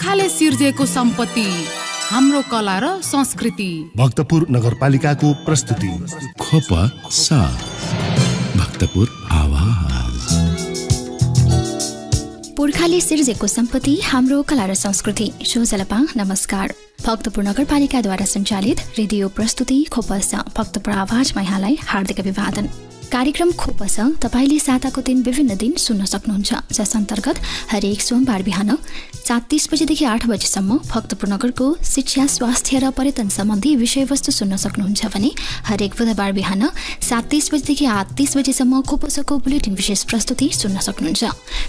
पुर्खाले सिर्जेको सम्पत्ति हाम्रो कला र संस्कृति। भक्तपुर नगरपालिकाको प्रस्तुति खोपा साथ भक्तपुर आवाज। पुर्खाले सिर्जेको सम्पत्ति हाम्रो कला र संस्कृति। सोझलपा नमस्कार। भक्तपुर नगरपालिकाद्वारा सञ्चालित रेडियो प्रस्तुति खोपस भक्तपुर आवाजमा यहाँलाई हार्दिक अभिवादन। कार्यक्रम खोपस तपाईले साताको दिन विभिन्न दिन सुन्न सक्नुहुन्छ, जस अन्तर्गत हरेक सोमबार बिहान 7:30 बजेदेखि 8 बजेसम्म भक्तपुर नगरको शिक्षा, स्वास्थ्य र पर्यटन सम्बन्धी विषयवस्तु सुन्न सक्नुहुन्छ भने हरेक बुधबार बिहान 7:30 बजेदेखि 8:30 बजेसम्म खोपसको बुलेटिन विशेष प्रस्तुति सुन्न सक्नुहुन्छ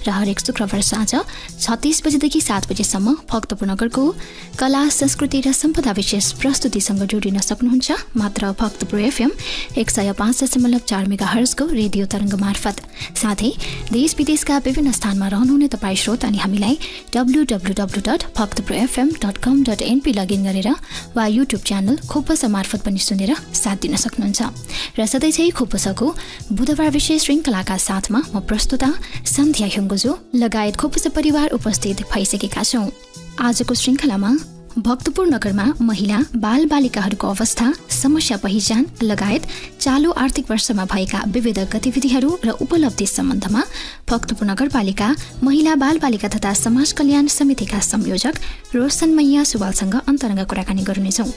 र हरेक शुक्रबार साँझ 6:30 बजेदेखि 7 बजेसम्म भक्तपुर नगरको कला, संस्कृति र सम्पदा विशेष प्रस्तुतिसँग जोडिन सक्नुहुन्छ मात्र भक्तपुर FM 105.4 मेगाहर्जको रेडियो तरङ्ग मार्फत। साथै देश विदेशका विभिन्न स्थानमा रहनुहुने तपाईँ श्रोता अनि हामीलाई www.bhaktapurfm.com.np लगइन गरेर वा युट्युब च्यानल खोपस मार्फत पनि सुनेर साथ दिन सक्नुहुन्छ। र सधैँझै खोपसको बुधबार विशेष श्रृङ्खलाका साथमा म प्रस्तुता सन्ध्या ह्युङ्गोजो लगायत खोपस परिवार उपस्थित भइसकेका छौँ। आजको श्रृङ्खलामा भक्तपुर नगरमा महिला बाल बालिकाहरूको अवस्था, समस्या पहिचान लगायत चालु आर्थिक वर्षमा भएका विविध गतिविधिहरू र उपलब्धि सम्बन्धमा भक्तपुर नगरपालिका महिला बाल बालिका तथा समाज कल्याण समितिका संयोजक रोशनमैया सुवालसँग अन्तरङ्ग कुराकानी गर्नेछौँ।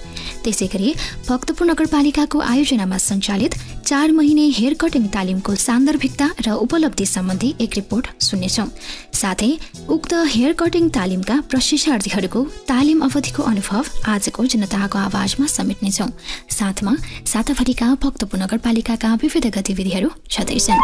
त्यसै गरी भक्तपुर नगरपालिकाको आयोजनामा सञ्चालित 4 महिने हेयर कटिङ तालिमको सान्दर्भिकता र उपलब्धि सम्बन्धी एक रिपोर्ट सुन्नेछौँ। साथै उक्त हेयर कटिङ तालिमका प्रशिक्षणार्थीहरूको तालिम अवधिको अनुभव आजको जनताको आवाजमा समेट्नेछौँ। साथमा साताभरिका भक्तपुर नगरपालिकाका विविध गतिविधिहरू छँदैछन्।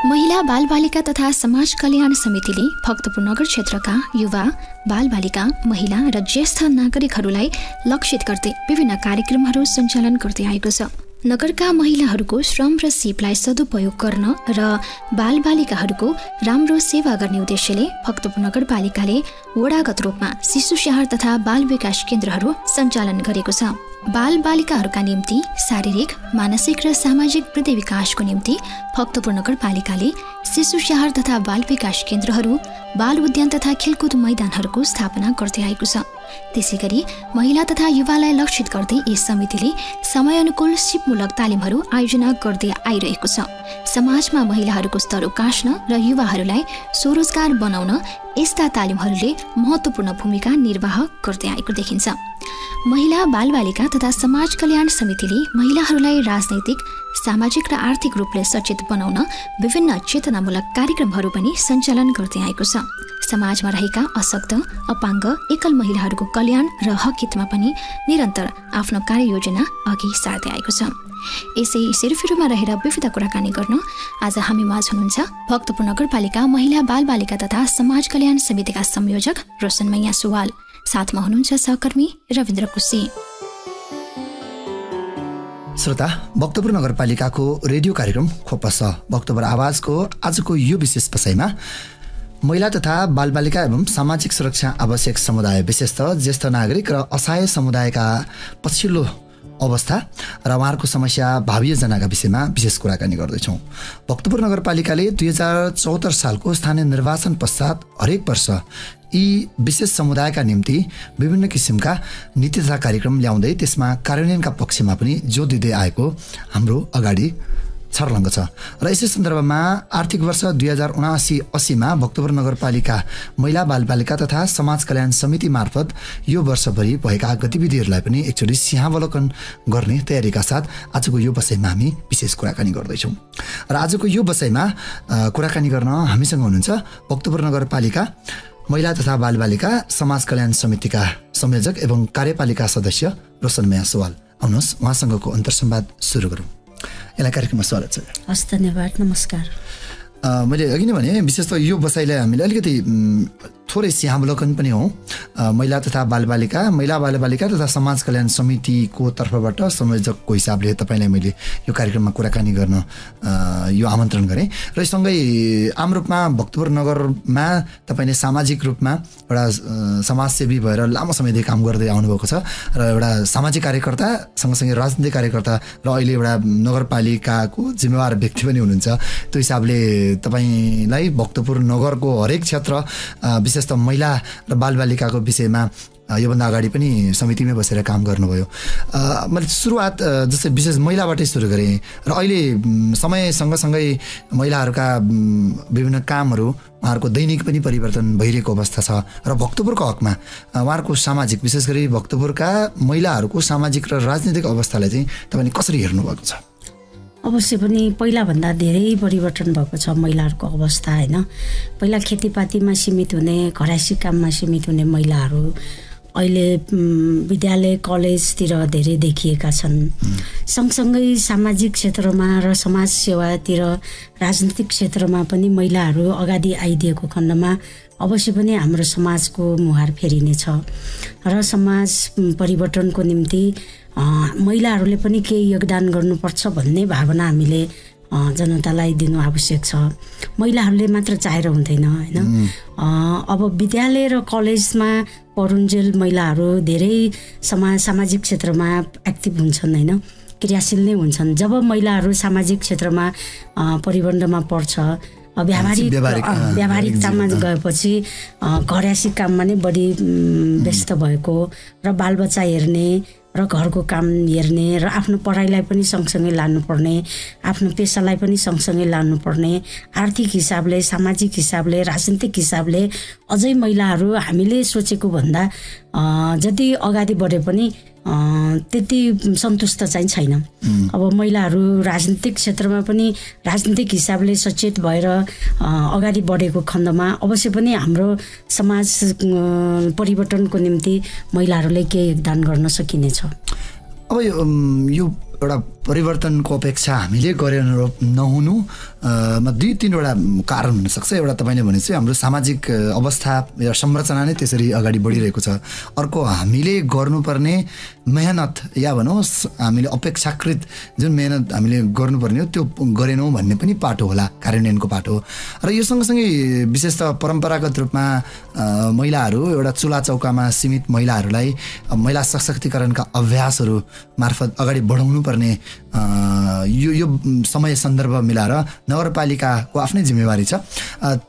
महिला बालबालिका तथा समाज कल्याण समितिले भक्तपुर नगर क्षेत्रका युवा, बालबालिका, महिला र ज्येष्ठ नागरिकहरूलाई लक्षित गर्दै विभिन्न कार्यक्रमहरू सञ्चालन गर्दै आएको छ। नगरका महिलाहरूको श्रम र सिपलाई सदुपयोग गर्न र बालबालिकाहरूको राम्रो सेवा गर्ने उद्देश्यले भक्तपुर नगरपालिकाले वडागत रूपमा शिशु स्याहार तथा बाल विकास केन्द्रहरू सञ्चालन गरेको छ। बालबालिकाहरूका निम्ति शारीरिक, मानसिक र सामाजिक वृद्धि विकासको निम्ति भक्तपुर नगरपालिकाले शिशु स्याहार तथा बाल विकास केन्द्रहरू, बाल उद्यान तथा खेलकुद मैदानहरूको स्थापना गर्दै आएको छ। त्यसै गरी महिला तथा युवालाई लक्षित गर्दै यस समितिले समयानुकूल सिपमूलक तालिमहरू आयोजना गर्दै आइरहेको छ। समाजमा महिलाहरूको स्तर उकास्न र युवाहरूलाई स्वरोजगार बनाउन यस्ता तालिमहरूले महत्त्वपूर्ण भूमिका निर्वाह गर्दै आएको देखिन्छ। महिला बालबालिका तथा समाज कल्याण समितिले महिलाहरूलाई राजनैतिक, सामाजिक र आर्थिक रूपले सचेत बनाउन विभिन्न चेतनामूलक कार्यक्रमहरू पनि सञ्चालन गर्दै आएको छ। समाजमा रहेका अशक्त, अपाङ्ग, एकल महिलाहरूको कल्याण र हक हितमा पनि निरन्तर आफ्नो कार्ययोजना अघि सार्दै आएको छ। यसै सिरफिरमा रहेर विविध कुराकानी गर्न आज हामी माझ हुनुहुन्छ भक्तपुर नगरपालिका महिला बालबालिका तथा समाज कल्याण समितिका संयोजक रोशनमैया सुवाल। साथमा हुनुहुन्छ सहकर्मी रविन्द्र कुसी। श्रोता, भक्तपुर नगरपालिकाको रेडियो कार्यक्रम खोपस भक्तपुर आवाजको आजको यो विशेष बसाइमा महिला तथा बालबालिका एवं सामाजिक सुरक्षा आवश्यक समुदाय, विशेषतः ज्येष्ठ नागरिक र असहाय समुदायका पछिल्लो अवस्था र उहाँहरूको समस्या, भावी योजनाका विषयमा विशेष कुराकानी गर्दैछौँ। भक्तपुर नगरपालिकाले 2074 सालको स्थानीय निर्वाचन पश्चात हरेक वर्ष यी विशेष समुदायका निम्ति विभिन्न किसिमका नीति तथा कार्यक्रम ल्याउँदै त्यसमा कार्यान्वयनका पक्षमा पनि जोड दिँदै आएको हाम्रो अगाडि छर्लङ्ग छ। र यसै सन्दर्भमा आर्थिक वर्ष 2079-80मा भक्तपुर नगरपालिका महिला बालबालिका तथा समाज कल्याण समिति मार्फत यो वर्षभरि भएका गतिविधिहरूलाई पनि एकचोटि सिंहावलोकन गर्ने तयारीका साथ आजको यो बसाइमा हामी विशेष कुराकानी गर्दैछौँ। र आजको यो बसाइमा कुराकानी गर्न हामीसँग हुनुहुन्छ भक्तपुर नगरपालिका महिला तथा बालबालिका समाज कल्याण समितिका संयोजक एवं कार्यपालिका सदस्य रोशनमैया सुवाल। आउनुहोस् उहाँसँगको अन्तर्संवाद सुरु गरौँ। यसलाई कार्यक्रममा स्वागत छ। हस्, धन्यवाद, नमस्कार। मैले अघि नै भने विशेष त यो बसाइलाई हामीले अलिकति थोरै सिंहावलोकन पनि हो। महिला तथा बालबालिका तथा समाज कल्याण समितिको तर्फबाट संयोजकको हिसाबले तपाईँलाई मैले यो कार्यक्रममा कुराकानी गर्न यो आमन्त्रण गरेँ। र सँगै आम रूपमा भक्तपुर नगरमा तपाईँले सामाजिक रूपमा एउटा समाजसेवी भएर लामो समयदेखि काम गर्दै आउनुभएको छ र एउटा सामाजिक कार्यकर्ता सँगसँगै राजनीतिक कार्यकर्ता र अहिले एउटा नगरपालिकाको जिम्मेवार व्यक्ति पनि हुनुहुन्छ। त्यो हिसाबले तपाईँलाई भक्तपुर नगरको हरेक क्षेत्र विशेष त महिला र बालबालिकाको विषयमा योभन्दा अगाडि पनि समितिमै बसेर काम गर्नुभयो। मैले सुरुवात जस्तै विशेष महिलाबाटै सुरु गरेँ र अहिले समय सँगसँगै महिलाहरूका विभिन्न कामहरू उहाँहरूको दैनिक पनि परिवर्तन भइरहेको अवस्था छ र भक्तपुरको हकमा उहाँहरूको सामाजिक विशेष गरी भक्तपुरका महिलाहरूको सामाजिक र राजनीतिक अवस्थालाई चाहिँ तपाईँले कसरी हेर्नुभएको छ? अवश्य पनि पहिलाभन्दा धेरै परिवर्तन भएको छ महिलाहरूको अवस्था होइन। पहिला खेतीपातीमा सीमित हुने घरायसी काममा सीमित हुने महिलाहरू अहिले विद्यालय कलेजतिर धेरै देखिएका छन्। सँगसँगै सामाजिक क्षेत्रमा र समाज सेवातिर राजनीतिक क्षेत्रमा पनि महिलाहरू अगाडि आइदिएको खण्डमा अवश्य पनि हाम्रो समाजको मुहार फेरिनेछ र समाज परिवर्तनको निम्ति महिलाहरूले पनि केही योगदान गर्नुपर्छ भन्ने भावना हामीले जनतालाई दिनु आवश्यक छ। महिलाहरूले मात्र चाहेर हुँदैन होइन। अब विद्यालय र कलेजमा पढुन्जेल महिलाहरू धेरै सामाजिक क्षेत्रमा एक्टिभ हुन्छन् होइन, क्रियाशील नै हुन्छन्। जब महिलाहरू सामाजिक क्षेत्रमा परिबन्धमा पर्छ, व्यावहारिकतामा गएपछि घरायसी काममा नै बढी व्यस्त भएको र बालबच्चा हेर्ने र घरको काम हेर्ने र आफ्नो पढाइलाई पनि सँगसँगै लानुपर्ने, आफ्नो पेसालाई पनि सँगसँगै लानुपर्ने, आर्थिक हिसाबले, सामाजिक हिसाबले, राजनीतिक हिसाबले अझै महिलाहरू हामीले सोचेको भन्दा जति अगाडि बढे पनि त्यति सन्तुष्ट चाहिँ छैन। अब महिलाहरू राजनीतिक क्षेत्रमा पनि राजनीतिक हिसाबले सचेत भएर अगाडि बढेको खण्डमा अवश्य पनि हाम्रो समाज परिवर्तनको निम्ति महिलाहरूले केही योगदान गर्न सकिनेछ। अब यो एउटा परिवर्तनको अपेक्षा हामीले गरे नहुनुमा 2-3वटा कारण हुनसक्छ। एउटा तपाईँले भने चाहिँ हाम्रो सामाजिक अवस्था या संरचना नै त्यसरी अगाडि बढिरहेको छ। अर्को हामीले गर्नुपर्ने मेहनत या भनौँ हामीले अपेक्षाकृत जुन मेहनत हामीले गर्नुपर्ने हो त्यो गरेनौँ भन्ने पनि पाटो होला, कार्यान्वयनको पाटो। र यो सँगसँगै विशेष त परम्परागत रूपमा महिलाहरू एउटा चुला चौकामा सीमित महिलाहरूलाई महिला सशक्तिकरणका अभ्यासहरू मार्फत अगाडि बढाउनु पर्ने यो समय सन्दर्भ मिलाएर नगरपालिकाको आफ्नै जिम्मेवारी छ।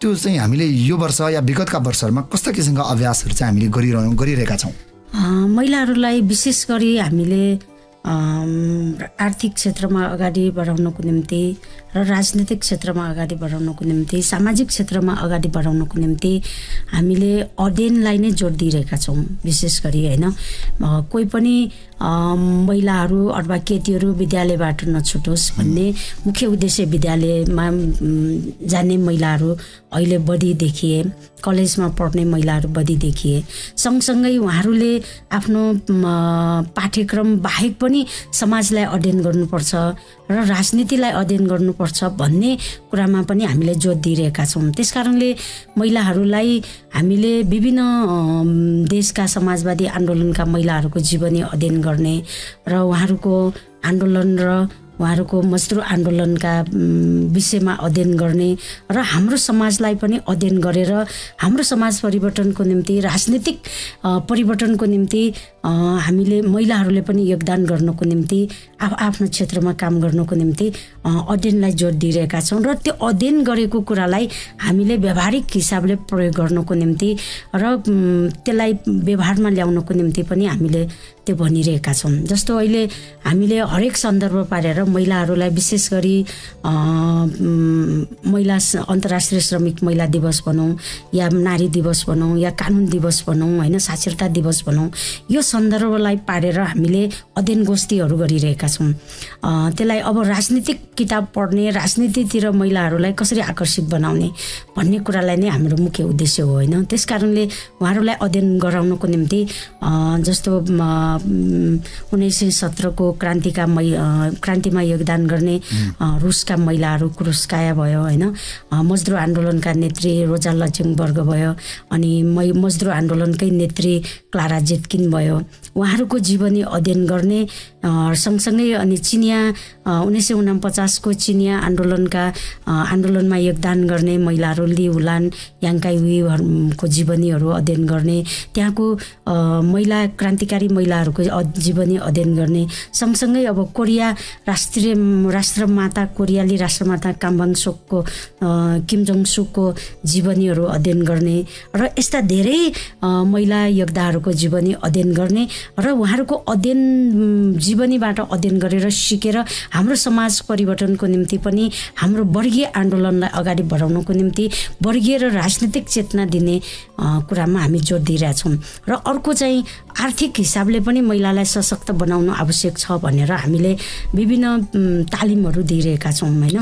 त्यो चाहिँ हामीले यो वर्ष या विगतका वर्षहरूमा कस्ता किसिमका अभ्यासहरू चाहिँ हामीले गरिरहेका छौँ? महिलाहरूलाई विशेष गरी हामीले आर्थिक क्षेत्रमा अगाडि बढाउनको निम्ति र राजनीतिक क्षेत्रमा अगाडि बढाउनको निम्ति, सामाजिक क्षेत्रमा अगाडि बढाउनको निम्ति हामीले अध्ययनलाई नै जोड दिइरहेका छौँ विशेष गरी होइन। कोही पनि महिलाहरू अथवा केटीहरू विद्यालयबाट नछुटोस् भन्ने मुख्य उद्देश्य विद्यालयमा जाने महिलाहरू अहिले बढी देखिए, कलेजमा पढ्ने महिलाहरू बढी देखिए। सँगसँगै उहाँहरूले आफ्नो पाठ्यक्रम बाहेक पनि समाजलाई अध्ययन गर्नुपर्छ र राजनीतिलाई अध्ययन गर्नुपर्छ भन्ने कुरामा पनि हामीले जोड दिइरहेका छौँ। त्यसकारणले महिलाहरूलाई हामीले विभिन्न देशका समाजवादी आन्दोलनका महिलाहरूको जीवनी अध्ययन गर्ने र उहाँहरूको आन्दोलन र उहाँहरूको मजदुर आन्दोलनका विषयमा अध्ययन गर्ने र हाम्रो समाजलाई पनि अध्ययन गरेर हाम्रो समाज परिवर्तनको निम्ति, राजनीतिक परिवर्तनको निम्ति हामीले महिलाहरूले पनि योगदान गर्नको निम्ति, आफ्नो क्षेत्रमा काम गर्नको निम्ति अध्ययनलाई जोड दिइरहेका छौँ र त्यो अध्ययन गरेको कुरालाई हामीले व्यावहारिक हिसाबले प्रयोग गर्नको निम्ति र त्यसलाई व्यवहारमा ल्याउनको निम्ति पनि हामीले त्यो भनिरहेका छौँ। जस्तो अहिले हामीले हरेक सन्दर्भ पारेर महिलाहरूलाई विशेष गरी महिला अन्तर्राष्ट्रिय श्रमिक महिला दिवस भनौँ या नारी दिवस भनौँ या कानुन दिवस भनौँ होइन, साक्षरता दिवस भनौँ, यो सन्दर्भलाई पारेर हामीले अध्ययन गोष्ठीहरू गरिरहेका छौँ। त्यसलाई अब राजनीतिक किताब पढ्ने, राजनीतितिर महिलाहरूलाई कसरी आकर्षित बनाउने भन्ने कुरालाई नै हाम्रो मुख्य उद्देश्य हो होइन। त्यसकारणले उहाँहरूलाई अध्ययन गराउनको निम्ति जस्तो 1917 को क्रान्तिमा योगदान गर्ने रुसका महिलाहरू क्रुस्काया भयो होइन, मजदुर आन्दोलनका नेत्री रोजा लक्जमबर्ग भयो, अनि मजदुर आन्दोलनकै नेत्री क्लारा जेटकिन भयो। उहाँहरूको जीवनी अध्ययन गर्ने सँगसँगै अनि चिनिया 1949 को चिनिया आन्दोलनमा योगदान गर्ने महिलाहरू ली हुलान, याङकाई हुईको जीवनीहरू अध्ययन गर्ने, त्यहाँको महिला क्रान्तिकारी महिलाहरूको जीवनी अध्ययन गर्ने, सँगसँगै अब कोरिया कोरियाली राष्ट्रमाता किम जोङ सुकको जीवनीहरू अध्ययन गर्ने र यस्ता धेरै महिला योद्धाहरूको जीवनी अध्ययन गर्ने र उहाँहरूको जीवनीबाट अध्ययन गरेर सिकेर हाम्रो समाज परिवर्तनको निम्ति पनि हाम्रो वर्गीय आन्दोलनलाई अगाडि बढाउनको निम्ति वर्गीय र राजनीतिक चेतना दिने कुरामा हामी जोड दिइरहेछौँ। र अर्को चाहिँ आर्थिक हिसाबले पनि महिलालाई सशक्त बनाउनु आवश्यक छ भनेर हामीले विभिन्न तालिमहरू दिइरहेका छौँ होइन,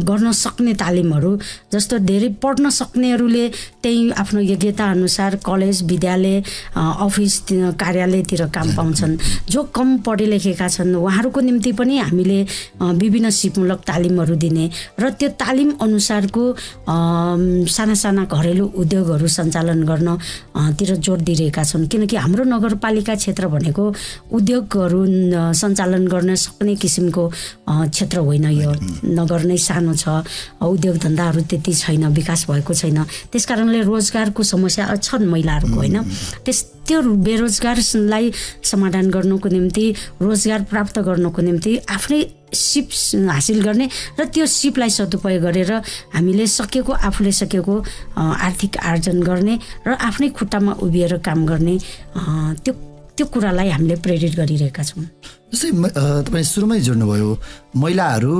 गर्न सक्ने तालिमहरू। जस्तो धेरै पढ्न सक्नेहरूले त्यही आफ्नो योग्यता अनुसार कलेज विद्यालय अफिस कार्यालयतिर काम पाउँछन्। जो कम पढे लेखेका छन् उहाँहरूको निम्ति पनि हामीले विभिन्न सिपमूलक तालिमहरू दिने र त्यो तालिम अनुसारको साना साना घरेलु उद्योगहरू सञ्चालन गर्न तिर जोड दिइरहेका छन्। किनकि हाम्रो नगरपालिका क्षेत्र भनेको उद्योगहरू सञ्चालन गर्न सक्ने किसिमको क्षेत्र होइन, यो नगर नै सानो छ, उद्योग धन्दाहरू त्यति छैन, विकास भएको छैन। त्यसकारणले रोजगारको समस्या छन् महिलाहरूको होइन। त्यो बेरोजगारलाई समाधान गर्नुको निम्ति, रोजगार प्राप्त गर्नुको निम्ति आफ्नै सिप हासिल गर्ने र त्यो सिपलाई सदुपयोग गरेर हामीले आफूले सकेको आर्थिक आर्जन गर्ने र आफ्नै खुट्टामा उभिएर काम गर्ने त्यो कुरालाई हामीले प्रेरित गरिरहेका छौँ। जस्तै तपाईँ सुरुमै जोड्नुभयो, महिलाहरू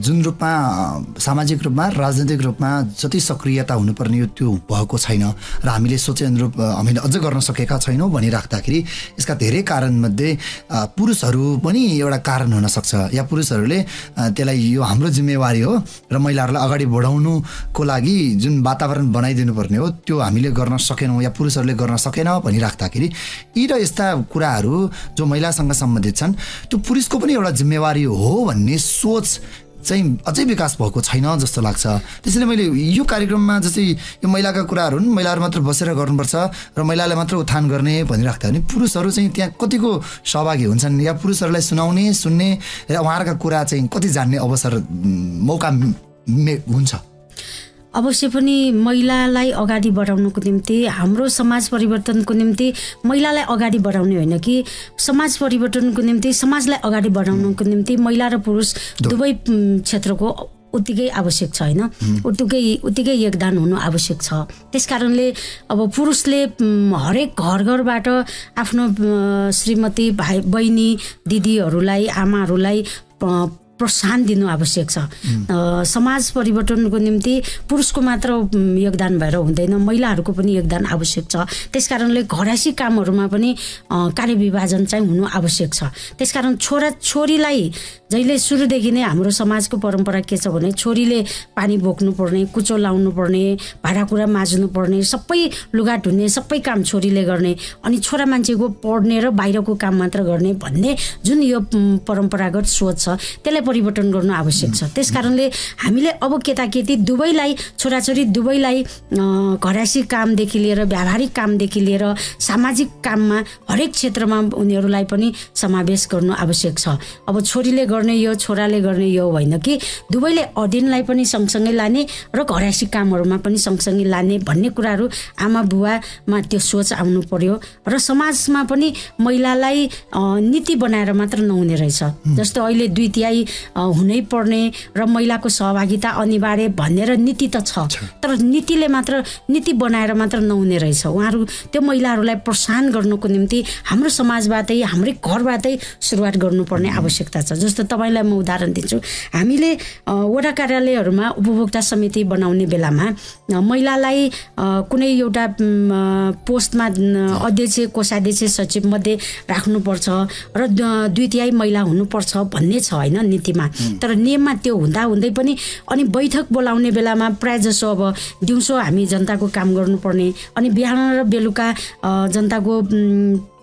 जुन रूपमा सामाजिक रूपमा राजनैतिक रूपमा जति सक्रियता हुनुपर्ने त्यो भएको छैन र हामीले सोचे अनुरूप हामीले अझ गर्न सकेका छैनौँ भनिराख्दाखेरि यसका धेरै कारणमध्ये पुरुषहरू पनि एउटा कारण हुनसक्छ, या पुरुषहरूले त्यसलाई यो हाम्रो जिम्मेवारी हो र महिलाहरूलाई अगाडि बढाउनुको लागि जुन वातावरण बनाइदिनु पर्ने हो त्यो हामीले गर्न सकेनौँ या पुरुषहरूले गर्न सकेन भनिराख्दाखेरि यी र यस्ता कुराहरू जो महिलासँग सम्बन्धित छन् त्यो पुरुषको पनि एउटा जिम्मेवारी हो भन्ने सोच चाहिँ अझै विकास भएको छैन जस्तो लाग्छ। त्यसैले मैले यो कार्यक्रममा जस्तै यो महिलाका कुराहरू हुन्, महिलाहरू मात्र बसेर गर्नुपर्छ र महिलालाई मात्र उत्थान गर्ने भनिराख्दा भने पुरुषहरू चाहिँ त्यहाँ कतिको सहभागी हुन्छन् या पुरुषहरूलाई सुन्ने र उहाँहरूका कुरा चाहिँ कति जान्ने अवसर मौका हुन्छ? अवश्य पनि महिलालाई अगाडि बढाउनको निम्ति, हाम्रो समाज परिवर्तनको निम्ति महिलालाई अगाडि बढाउने होइन कि समाज परिवर्तनको निम्ति समाजलाई अगाडि बढाउनको निम्ति महिला र पुरुष दुवै क्षेत्रको उत्तिकै आवश्यक छ होइन, उत्तिकै योगदान हुनु आवश्यक छ। त्यसकारणले अब पुरुषले हरेक घरबाट आफ्नो श्रीमती भाइ बहिनी दिदीहरूलाई आमाहरूलाई प्रोत्साहन दिनु आवश्यक छ। समाज परिवर्तनको निम्ति पुरुषको मात्र योगदान भएर हुँदैन, महिलाहरूको पनि योगदान आवश्यक छ। त्यसकारणले घरायसी कामहरूमा पनि कार्यविभाजन चाहिँ हुनु आवश्यक छ। त्यसकारण छोरीलाई जहिले सुरुदेखि नै हाम्रो समाजको परम्परा के छ भने छोरीले पानी बोक्नु पर्ने, कुचो लाउनु पर्ने, भाँडाकुँडा माझ्नु पर्ने, सबै लुगा धुने सबै काम छोरीले गर्ने, अनि छोरा मान्छेको पढ्ने र बाहिरको काम मात्र गर्ने भन्ने जुन यो परम्परागत सोच छ त्यसलाई परिवर्तन गर्नु आवश्यक छ। त्यसकारणले हामीले अब केटाकेटी दुवैलाई, छोराछोरी दुवैलाई घरायसी कामदेखि लिएर व्यावहारिक कामदेखि लिएर सामाजिक काममा हरेक क्षेत्रमा उनीहरूलाई पनि समावेश गर्नु आवश्यक छ। अब छोरीले गर्ने यो, छोराले गर्ने यो होइन कि दुवैले अध्ययनलाई पनि सँगसँगै लाने र घरायसी कामहरूमा पनि सँगसँगै लाने भन्ने कुराहरू आमा बुवामा त्यो सोच आउनु पर्यो। र समाजमा पनि महिलालाई नीति बनाएर मात्र नहुने रहेछ। जस्तो अहिले 2/3 हुनै पर्ने र महिलाको सहभागिता अनिवार्य भनेर नीति त छ, तर नीति बनाएर मात्र नहुने रहेछ। उहाँहरू त्यो महिलाहरूलाई प्रोत्साहन गर्नुको निम्ति हाम्रो समाजबाटै, हाम्रै घरबाटै सुरुवात गर्नुपर्ने आवश्यकता छ। जस्तो तपाईँलाई म उदाहरण दिन्छु, हामीले वडा कार्यालयहरूमा उपभोक्ता समिति बनाउने बेलामा महिलालाई कुनै एउटा पोस्टमा अध्यक्ष, कोषाध्यक्ष, सचिव मध्ये राख्नुपर्छ र 2/3 महिला हुनुपर्छ भन्ने छ होइन नीतिमा। तर नियममा त्यो हुँदै पनि अनि बैठक बोलाउने बेलामा प्रायः जसो अब दिउँसो हामी जनताको काम गर्नुपर्ने, अनि बिहान र बेलुका जनताको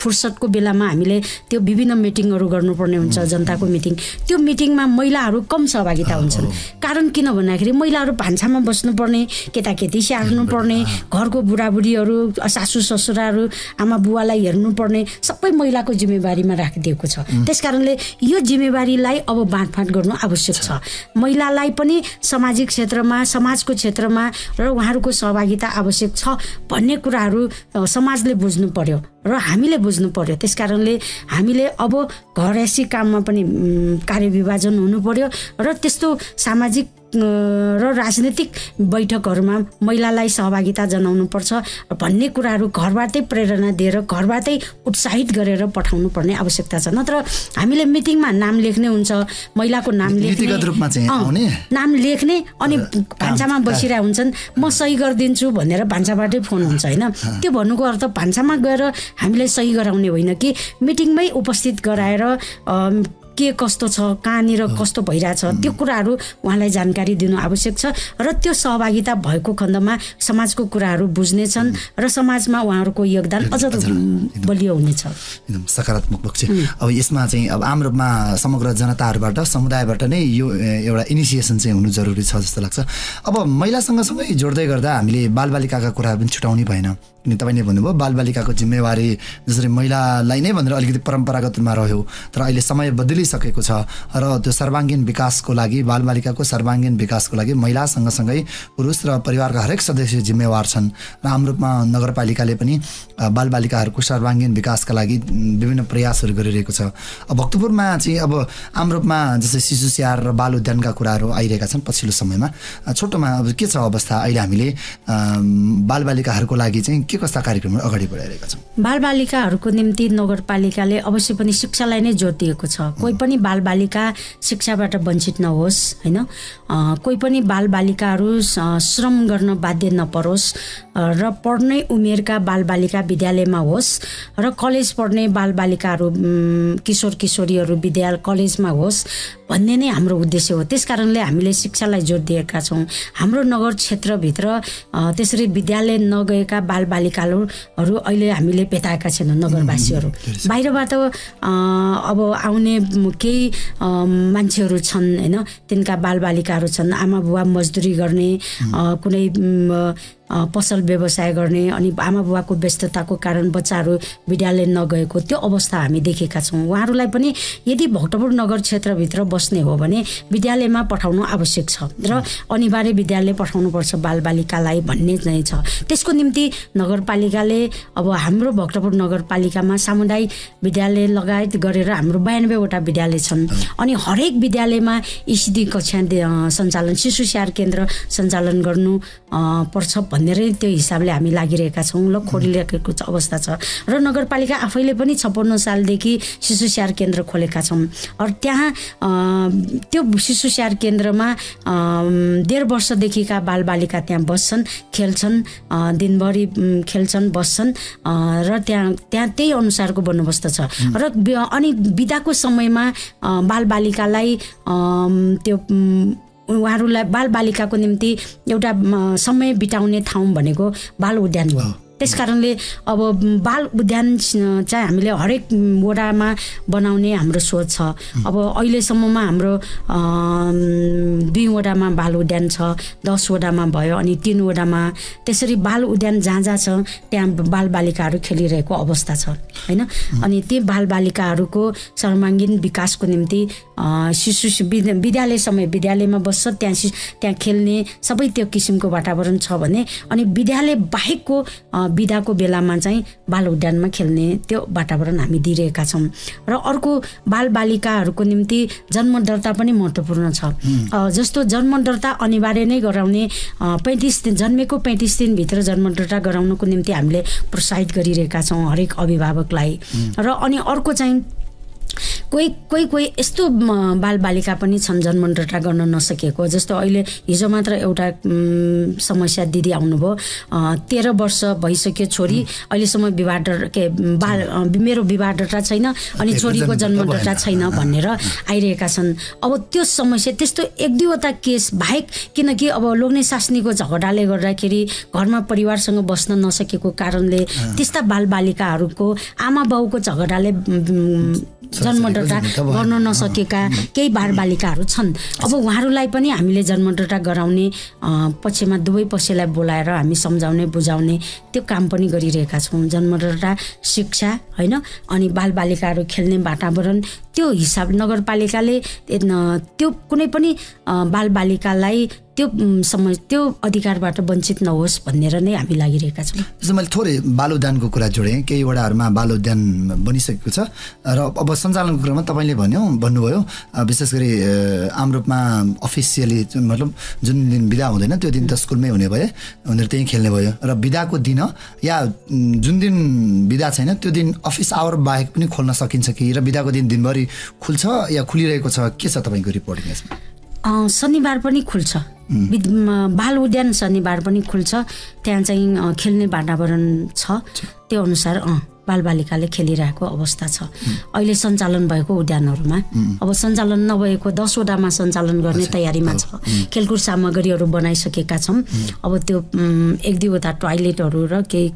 फुर्सदको बेलामा हामीले त्यो विभिन्न मिटिङहरू गर्नुपर्ने हुन्छ, जनताको मिटिङ। त्यो मिटिङमा महिलाहरू कम सहभागिता हुन्छन्। कारण किन भन्दाखेरि महिलाहरू भान्सामा बस्नुपर्ने, केटाकेटी स्याहार्नुपर्ने, घरको बुढाबुढीहरू, सासू ससुराहरू, आमा बुवालाई हेर्नुपर्ने सबै महिलाको जिम्मेवारीमा राखिदिएको छ। त्यसकारणले यो जिम्मेवारीलाई अब बाँडफाँड गर्नु आवश्यक छ। महिलालाई पनि सामाजिक क्षेत्रमा, समाजको क्षेत्रमा र उहाँहरूको सहभागिता आवश्यक छ भन्ने कुराहरू समाजले बुझ्नु पर्यो र हामीले बुझ्नु पर्यो। त्यसकारणले हामीले अब घरैसी काममा पनि कार्यविभाजन हुनु पर्यो र त्यस्तो सामाजिक र राजनीतिक बैठकहरूमा महिलालाई सहभागिता जनाउनुपर्छ भन्ने कुराहरू घरबाटै प्रेरणा दिएर, घरबाटै उत्साहित गरेर पठाउनु पर्ने आवश्यकता छ। नत्र हामीले मिटिङमा नाम लेख्ने हुन्छ, महिलाको नाम नाम लेख्ने अनि भान्सामा बसिरहेका हुन्छन्, म सही गरिदिन्छु भनेर भान्साबाटै फोन हुन्छ होइन। त्यो भन्नुको अर्थ भान्सामा गएर हामीले सही गराउने होइन कि मिटिङमै उपस्थित गराएर के कस्तो छ, कहाँनिर कस्तो भइरहेछ त्यो कुराहरू उहाँलाई जानकारी दिनु आवश्यक छ र त्यो सहभागिता भएको खण्डमा समाजको कुराहरू बुझ्नेछन् र समाजमा उहाँहरूको योगदान अझ बलियो हुनेछ। एकदम सकारात्मक पक्ष। अब यसमा चाहिँ अब आम रूपमा समग्र जनताहरूबाट, समुदायबाट नै यो एउटा इनिसिएसन चाहिँ हुनु जरुरी छ जस्तो लाग्छ। अब महिलासँग सँगै जोड्दै गर्दा हामीले बालबालिकाका कुराहरू पनि छुटाउनै भएन। किन तपाईँले भन्नुभयो बालबालिकाको जिम्मेवारी जसरी महिलालाई नै भनेर अलिकति परम्परागत रूपमा रह्यो, तर अहिले समय बदलिसकेको छ र त्यो सर्वाङ्गीण विकासको लागि, बालबालिकाको सर्वाङ्गीण विकासको लागि महिला सँगसँगै पुरुष र परिवारका हरेक सदस्य जिम्मेवार छन् र आम रूपमा नगरपालिकाले पनि बालबालिकाहरूको सर्वाङ्गीण विकासका लागि विभिन्न प्रयासहरू गरिरहेको छ। अब भक्तपुरमा चाहिँ अब आम रूपमा जस्तै शिशु स्याहार र बाल उद्यानका कुराहरू आइरहेका छन् पछिल्लो समयमा। छोटोमा अब के छ अवस्था अहिले, हामीले बालबालिकाहरूको लागि चाहिँ के कस्ता कार्यक्रमहरू अगाडि बढाइरहेका छौँ? बालबालिकाहरूको निम्ति नगरपालिकाले अवश्य पनि शिक्षालाई नै जोड दिएको छ। कोही पनि बालबालिका शिक्षाबाट वञ्चित नहोस् होइन, कोही पनि बालबालिकाहरू श्रम गर्न बाध्य नपरोस् र पढ्ने उमेरका बालबालिका विद्यालयमा होस् र कलेज पढ्ने बालबालिकाहरू, किशोर किशोरीहरू विद्यालय कलेजमा होस् भन्ने नै हाम्रो उद्देश्य हो। त्यसकारणले हामीले शिक्षालाई जोड दिएका छौँ। हाम्रो नगर क्षेत्रभित्र त्यसरी विद्यालय नगएका बालबालिकाहरू अहिले हामीले भेटाएका छैनौँ। नगरवासीहरू बाहिरबाट अब आउने केही मान्छेहरू छन् होइन, तिनका बालबालिकाहरू छन्, आमा बुवा मजदुरी गर्ने, कुनै पसल व्यवसाय गर्ने अनि आमा बुवाको व्यस्तताको कारण बच्चाहरू विद्यालय नगएको त्यो अवस्था हामी देखेका छौँ। उहाँहरूलाई पनि यदि भक्तपुर नगर क्षेत्रभित्र बस्ने हो भने विद्यालयमा पठाउनु आवश्यक छ र अनिवार्य विद्यालय पठाउनुपर्छ बालबालिकालाई भन्ने नै छ। त्यसको निम्ति नगरपालिकाले अब हाम्रो भक्तपुर नगरपालिकामा सामुदायिक विद्यालय लगायत गरेर हाम्रो 92वटा विद्यालय छन् अनि हरेक विद्यालयमा ECD कक्षा सञ्चालन, शिशु स्याहार केन्द्र सञ्चालन गर्नु पर्छ भनेर त्यो हिसाबले हामी लागिरहेका छौँ। ल खोलिरहेको अवस्था छ र नगरपालिका आफैले पनि 56 सालदेखि शिशु स्याहार केन्द्र खोलेका छौँ। र त्यहाँ त्यो शिशु स्याहार केन्द्रमा 1.5 वर्षदेखिका बालबालिका त्यहाँ बस्छन्, खेल्छन्, दिनभरि खेल्छन्, बस्छन् र त्यहाँ त्यही अनुसारको बन्दोबस्त छ। र अनि बिदाको समयमा बालबालिकालाई त्यो उहाँहरूलाई बालबालिकाको निम्ति एउटा समय बिताउने ठाउँ भनेको बाल उद्यान हो। त्यसकारणले अब बाल उद्यान चाहिँ हामीले हरेक वडामा बनाउने हाम्रो सोच छ। अब अहिलेसम्ममा हाम्रो 2 वडामा बाल उद्यान छ, 10 वडामा भयो अनि 3 वडामा त्यसरी बाल उद्यान जहाँ जहाँ छ त्यहाँ बालबालिकाहरू खेलिरहेको अवस्था छ होइन। अनि ती बालबालिकाहरूको सर्वाङ्गीण विकासको निम्ति शिशु विद्यालय समय विद्यालयमा बस्छ, त्यहाँ खेल्ने सबै त्यो किसिमको वातावरण छ भने अनि विद्यालय बाहेकको बिदाको बेलामा चाहिँ बाल उद्यानमा खेल्ने त्यो वातावरण हामी दिइरहेका छौँ। र अर्को बालबालिकाहरूको निम्ति जन्म दर्ता पनि महत्त्वपूर्ण छ। जस्तो जन्म दर्ता अनिवार्य नै गराउने 35 दिन जन्मेको 35 दिनभित्र जन्म दर्ता गराउनको निम्ति हामीले प्रोत्साहित गरिरहेका छौँ हरेक अभिभावकलाई। र अनि अर्को चाहिँ कोही यस्तो बालबालिका पनि छन् जन्मडटा गर्न नसकेको। जस्तो अहिले हिजो मात्र एउटा समस्या दिदी आउनुभयो, 13 वर्ष भइसक्यो छोरी, अहिलेसम्म मेरो विवाह डटा छैन अनि छोरीको जन्मडटा छैन भनेर आइरहेका छन्। अब त्यो समस्या त्यस्तो 1-2वटा केस बाहेक, किनकि अब लोग्ने सास्नीको झगडाले गर्दाखेरि घरमा परिवारसँग बस्न नसकेको कारणले त्यस्ता बालबालिकाहरूको आमा बाउको झगडाले जन्मडटा गर्न नसकेका केही बालबालिकाहरू छन्। अब उहाँहरूलाई पनि हामीले जन्मडटा गराउने पक्षमा दुवै पक्षलाई बोलाएर हामी सम्झाउने बुझाउने त्यो काम पनि गरिरहेका छौँ। जन्मडटा शिक्षा होइन, अनि बालबालिकाहरू खेल्ने वातावरण त्यो हिसाब नगरपालिकाले त्यो कुनै पनि बालबालिकालाई त्यो अधिकारबाट वञ्चित नहोस् भनेर नै हामी लागिरहेका छौँ। जस्तो मैले थोरै बालउद्यानको कुरा जोडेँ, केही वडाहरूमा बालउद्यान बनिसकेको छ र अब सञ्चालनको कुरामा तपाईँले भन्नुभयो विशेष गरी आम रूपमा अफिसियली मतलब जुन दिन बिदा हुँदैन त्यो दिन त स्कुलमै हुने भए उनीहरू त्यहीँ खेल्ने भयो, र बिदाको दिन या जुन दिन बिदा छैन त्यो दिन अफिस आवर बाहेक पनि खोल्न सकिन्छ कि, र बिदाको दिन दिनभरि खुल्छ या खुलिरहेको छ, के छ तपाईँको रिपोर्टिङ यसमा? शनिबार पनि खुल्छ, बाल उद्यान शनिबार पनि खुल्छ। त्यहाँ चाहिँ खेल्ने वातावरण छ, त्यो अनुसार बालबालिकाले खेलिरहेको अवस्था छ अहिले सञ्चालन भएको उद्यानहरूमा। अब सञ्चालन नभएको 10 वटामा सञ्चालन गर्ने तयारीमा छ। खेलकुद सामग्रीहरू बनाइसकेका छौँ। अब त्यो 1-2वटा टोयलेटहरू र केही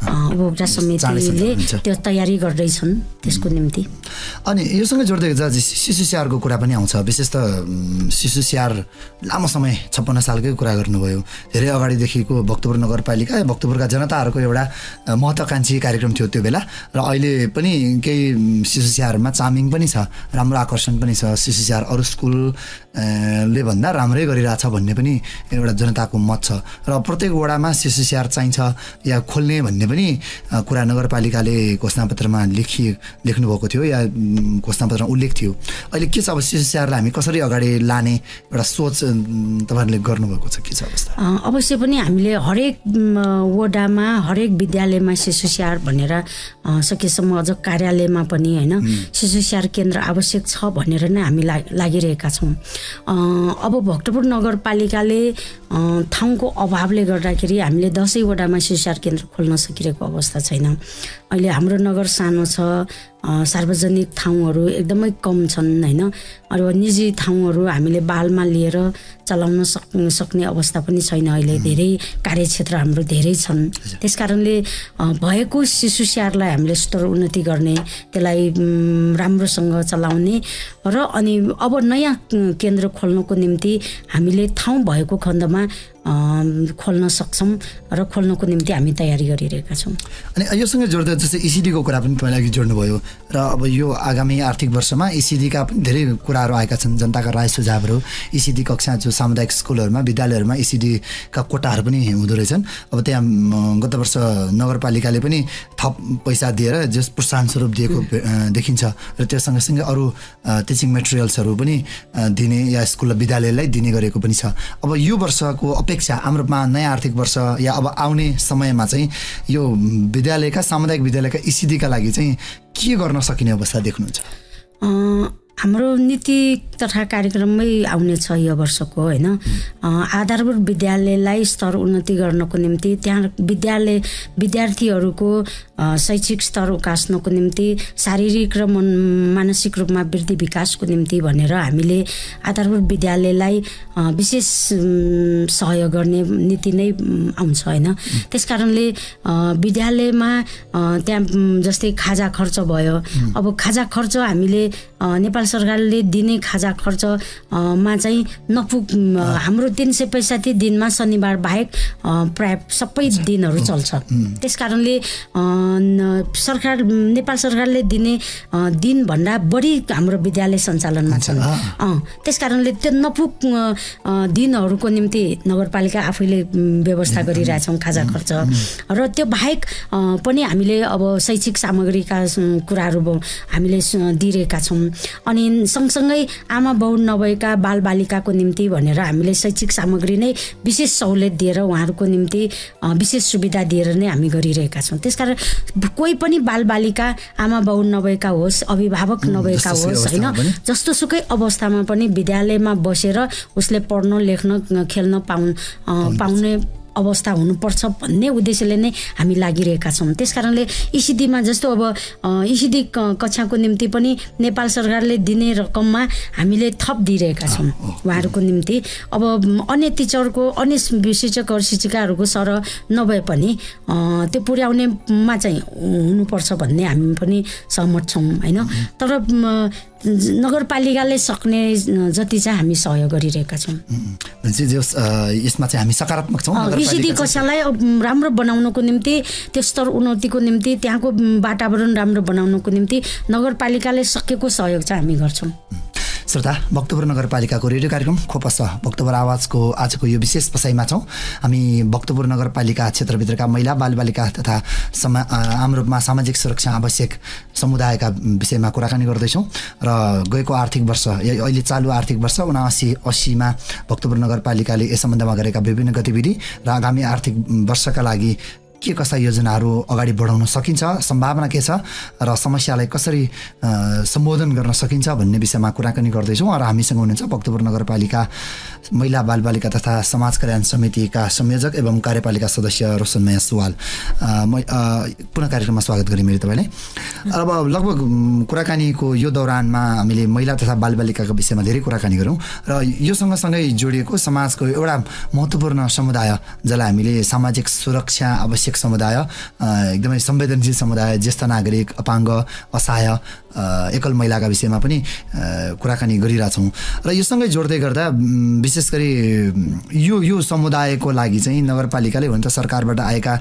उपभोक्ता समितिले त्यो तयारी गर्दैछन् त्यसको निम्ति। अनि योसँग जोड्दै शिशु स्याहारको कुरा पनि आउँछ। विशेष त शिशु स्याहार लामो समय 56 सालकै कुरा गर्नुभयो, धेरै अगाडिदेखिको भक्तपुर नगरपालिका भक्तपुरका जनताहरूको एउटा महत्त्वाकांक्षी कार्यक्रम थियो त्यो बेला, र अहिले पनि केही शिशु स्याहारमा चामिङ पनि छ, राम्रो आकर्षण पनि छ। शिशु स्याहार अरू स्कुलले भन्दा राम्रै गरिरहेछ भन्ने पनि एउटा जनताको मत छ, र प्रत्येक वडामा शिशु स्याहार चाहिन्छ या खोल्ने भन्ने पनि कुरा नगरपालिकाले घोषणापत्रमा लेख्नुभएको थियो या घोषणापत्रमा उल्लेख थियो। अहिले के छ, अब शिशु स्याहारलाई हामी कसरी अगाडि लाने एउटा सोच तपाईँहरूले गर्नुभएको छ, के छ अवस्था? अवश्य पनि हामीले हरेक वडामा हरेक विद्यालयमा शिशु स्याहार भनेर सकेसम्म अझ कार्यालयमा पनि होइन शिशु स्याहार केन्द्र आवश्यक छ भनेर नै हामी लागिरहेका छौँ। अब भक्तपुर नगरपालिकाले ठाउँको अभावले गर्दाखेरि हामीले 10 वडामा शिशु स्याहार केन्द्र खोल्न सकिरहेको अवस्था छैन। अहिले हाम्रो नगर सानो छ, सार्वजनिक ठाउँहरू एकदमै कम छन् होइन, अरू निजी ठाउँहरू हामीले बालमा लिएर चलाउन सक्ने अवस्था पनि छैन। अहिले धेरै कार्यक्षेत्र हाम्रो धेरै छन्, त्यसकारणले भएको शिशु स्याहारलाई हामीले स्तर उन्नति गर्ने, त्यसलाई राम्रोसँग चलाउने र अनि अब नयाँ केन्द्र खोल्नको निम्ति हामीले ठाउँ भएको खण्डमा खोल्न सक्छौँ र खोल्नको निम्ति हामी तयारी गरिरहेका छौँ। अनि योसँग जोड्दा जस्तै इसिडीको कुरा पनि तपाईँले अघि जोड्नुभयो, र अब यो आगामी आर्थिक वर्षमा इसिडीका पनि धेरै कुराहरू आएका छन्, जनताका राय सुझावहरू। इसिडी कक्षा जो सामुदायिक स्कुलहरूमा विद्यालयहरूमा इसिडीका कोटाहरू पनि हुँदो रहेछन्। अब त्यहाँ गत वर्ष नगरपालिकाले पनि थप पैसा दिएर जस प्रोत्साहन स्वरूप दिएको देखिन्छ, र त्यो सँगसँगै अरू टिचिङ मेटेरियल्सहरू पनि दिने या स्कुल विद्यालयलाई दिने गरेको पनि छ। अब यो वर्षको हाम्रो नयाँ आर्थिक वर्ष या अब आउने समयमा चाहिँ यो विद्यालयका सामुदायिक विद्यालयका इसिडीका लागि चाहिँ के गर्न सकिने अवस्था देख्नुहुन्छ? हाम्रो नीति तथा कार्यक्रममै आउनेछ यो वर्षको होइन। आधारभूत विद्यालयलाई स्तर उन्नति गर्नको निम्ति त्यहाँ विद्यार्थीहरूको शैक्षिक स्तर उकास्नको निम्ति शारीरिक र मानसिक रूपमा वृद्धि विकासको निम्ति भनेर हामीले आधारभूत विद्यालयलाई विशेष सहयोग गर्ने नीति नै आउँछ होइन। त्यसकारणले विद्यालयमा त्यहाँ जस्तै खाजा खर्च भयो, अब खाजा खर्च हामीले नेपाल सरकारले दिने खाजा खर्चमा चाहिँ हाम्रो 365 दिनमा शनिबार बाहेक प्राय सबै दिनहरू चल्छ। त्यसकारणले नेपाल सरकारले दिने दिनभन्दा बढी हाम्रो विद्यालय सञ्चालनमा छन्। त्यसकारणले त्यो नपुग दिनहरूको निम्ति नगरपालिका आफैले व्यवस्था गरिरहेछौँ खाजा खर्च, र त्यो बाहेक पनि हामीले अब शैक्षिक सामग्रीका कुराहरू हामीले दिइरहेका छौँ। अनि अनि सँगसँगै आमा बाउ नभएका बालबालिकाको निम्ति भनेर हामीले शैक्षिक सामग्री नै विशेष सहुलियत दिएर उहाँहरूको निम्ति विशेष सुविधा दिएर नै हामी गरिरहेका छौँ। त्यसकारण कोही पनि बालबालिका आमा बाउ नभएका होस्, अभिभावक नभएका होस् होइन, जस्तोसुकै अवस्थामा पनि विद्यालयमा बसेर उसले पढ्न लेख्न खेल्न पाउने अवस्था हुनुपर्छ भन्ने उद्देश्यले नै हामी लागिरहेका छौँ। त्यसकारणले इसिडीमा जस्तो अब इसिडी कक्षाको निम्ति पनि नेपाल सरकारले दिने रकममा हामीले थप दिइरहेका छौँ उहाँहरूको निम्ति। अब अन्य टिचरको अन्य शिक्षकहरू शिक्षिकाहरूको सरह नभए पनि त्यो पुर्याउनेमा चाहिँ हुनुपर्छ भन्ने हामी पनि सहमत छौँ होइन। तर नगरपालिकाले सक्ने जति चाहिँ हामी सहयोग गरिरहेका छौँ। यसमा चाहिँ हामी सकारात्मक छौँ। इसिडी कक्षालाई राम्रो बनाउनको निम्ति, त्यो स्तर उन्नतिको निम्ति, त्यहाँको वातावरण राम्रो बनाउनको निम्ति नगरपालिकाले सकेको सहयोग चाहिँ हामी गर्छौँ। श्रोता, भक्तपुर नगरपालिकाको रेडियो कार्यक्रम खोपस भक्तपुर आवाजको आजको यो विशेष बसाइमा छौँ। हामी भक्तपुर नगरपालिका क्षेत्रभित्रका महिला बालबालिका तथा आम रूपमा सामाजिक सुरक्षा आवश्यक समुदायका विषयमा कुराकानी गर्दैछौँ र गएको आर्थिक वर्ष अहिले चालु आर्थिक वर्ष 79-80मा भक्तपुर नगरपालिकाले यस सम्बन्धमा गरेका विभिन्न गतिविधि र आगामी आर्थिक वर्षका लागि के कस्ता योजनाहरू अगाडि बढाउन सकिन्छ, सम्भावना के छ र समस्यालाई कसरी सम्बोधन गर्न सकिन्छ भन्ने विषयमा कुराकानी गर्दैछौँ। र हामीसँग हुनुहुन्छ भक्तपुर नगरपालिका महिला बालबालिका तथा समाज कल्याण समितिका संयोजक एवं कार्यपालिका सदस्य रोशनमय सुवाल। पुनः कार्यक्रममा स्वागत गरेँ मैले तपाईँलाई। अब लगभग कुराकानीको यो दौरानमा हामीले महिला तथा बालबालिकाको विषयमा धेरै कुराकानी गऱ्यौँ र यो सँगसँगै जोडिएको समाजको एउटा महत्त्वपूर्ण समुदाय जसलाई हामीले सामाजिक सुरक्षा आवश्यक समुदाय, एकदमै संवेदनशील समुदाय, ज्येष्ठ नागरिक, अपाङ्ग, असहाय, एकल महिलाका विषयमा पनि कुराकानी गरिरहेछौँ। र योसँगै जोड्दै गर्दा विशेष गरी यो समुदायको लागि चाहिँ नगरपालिकाले हुन त सरकारबाट आएका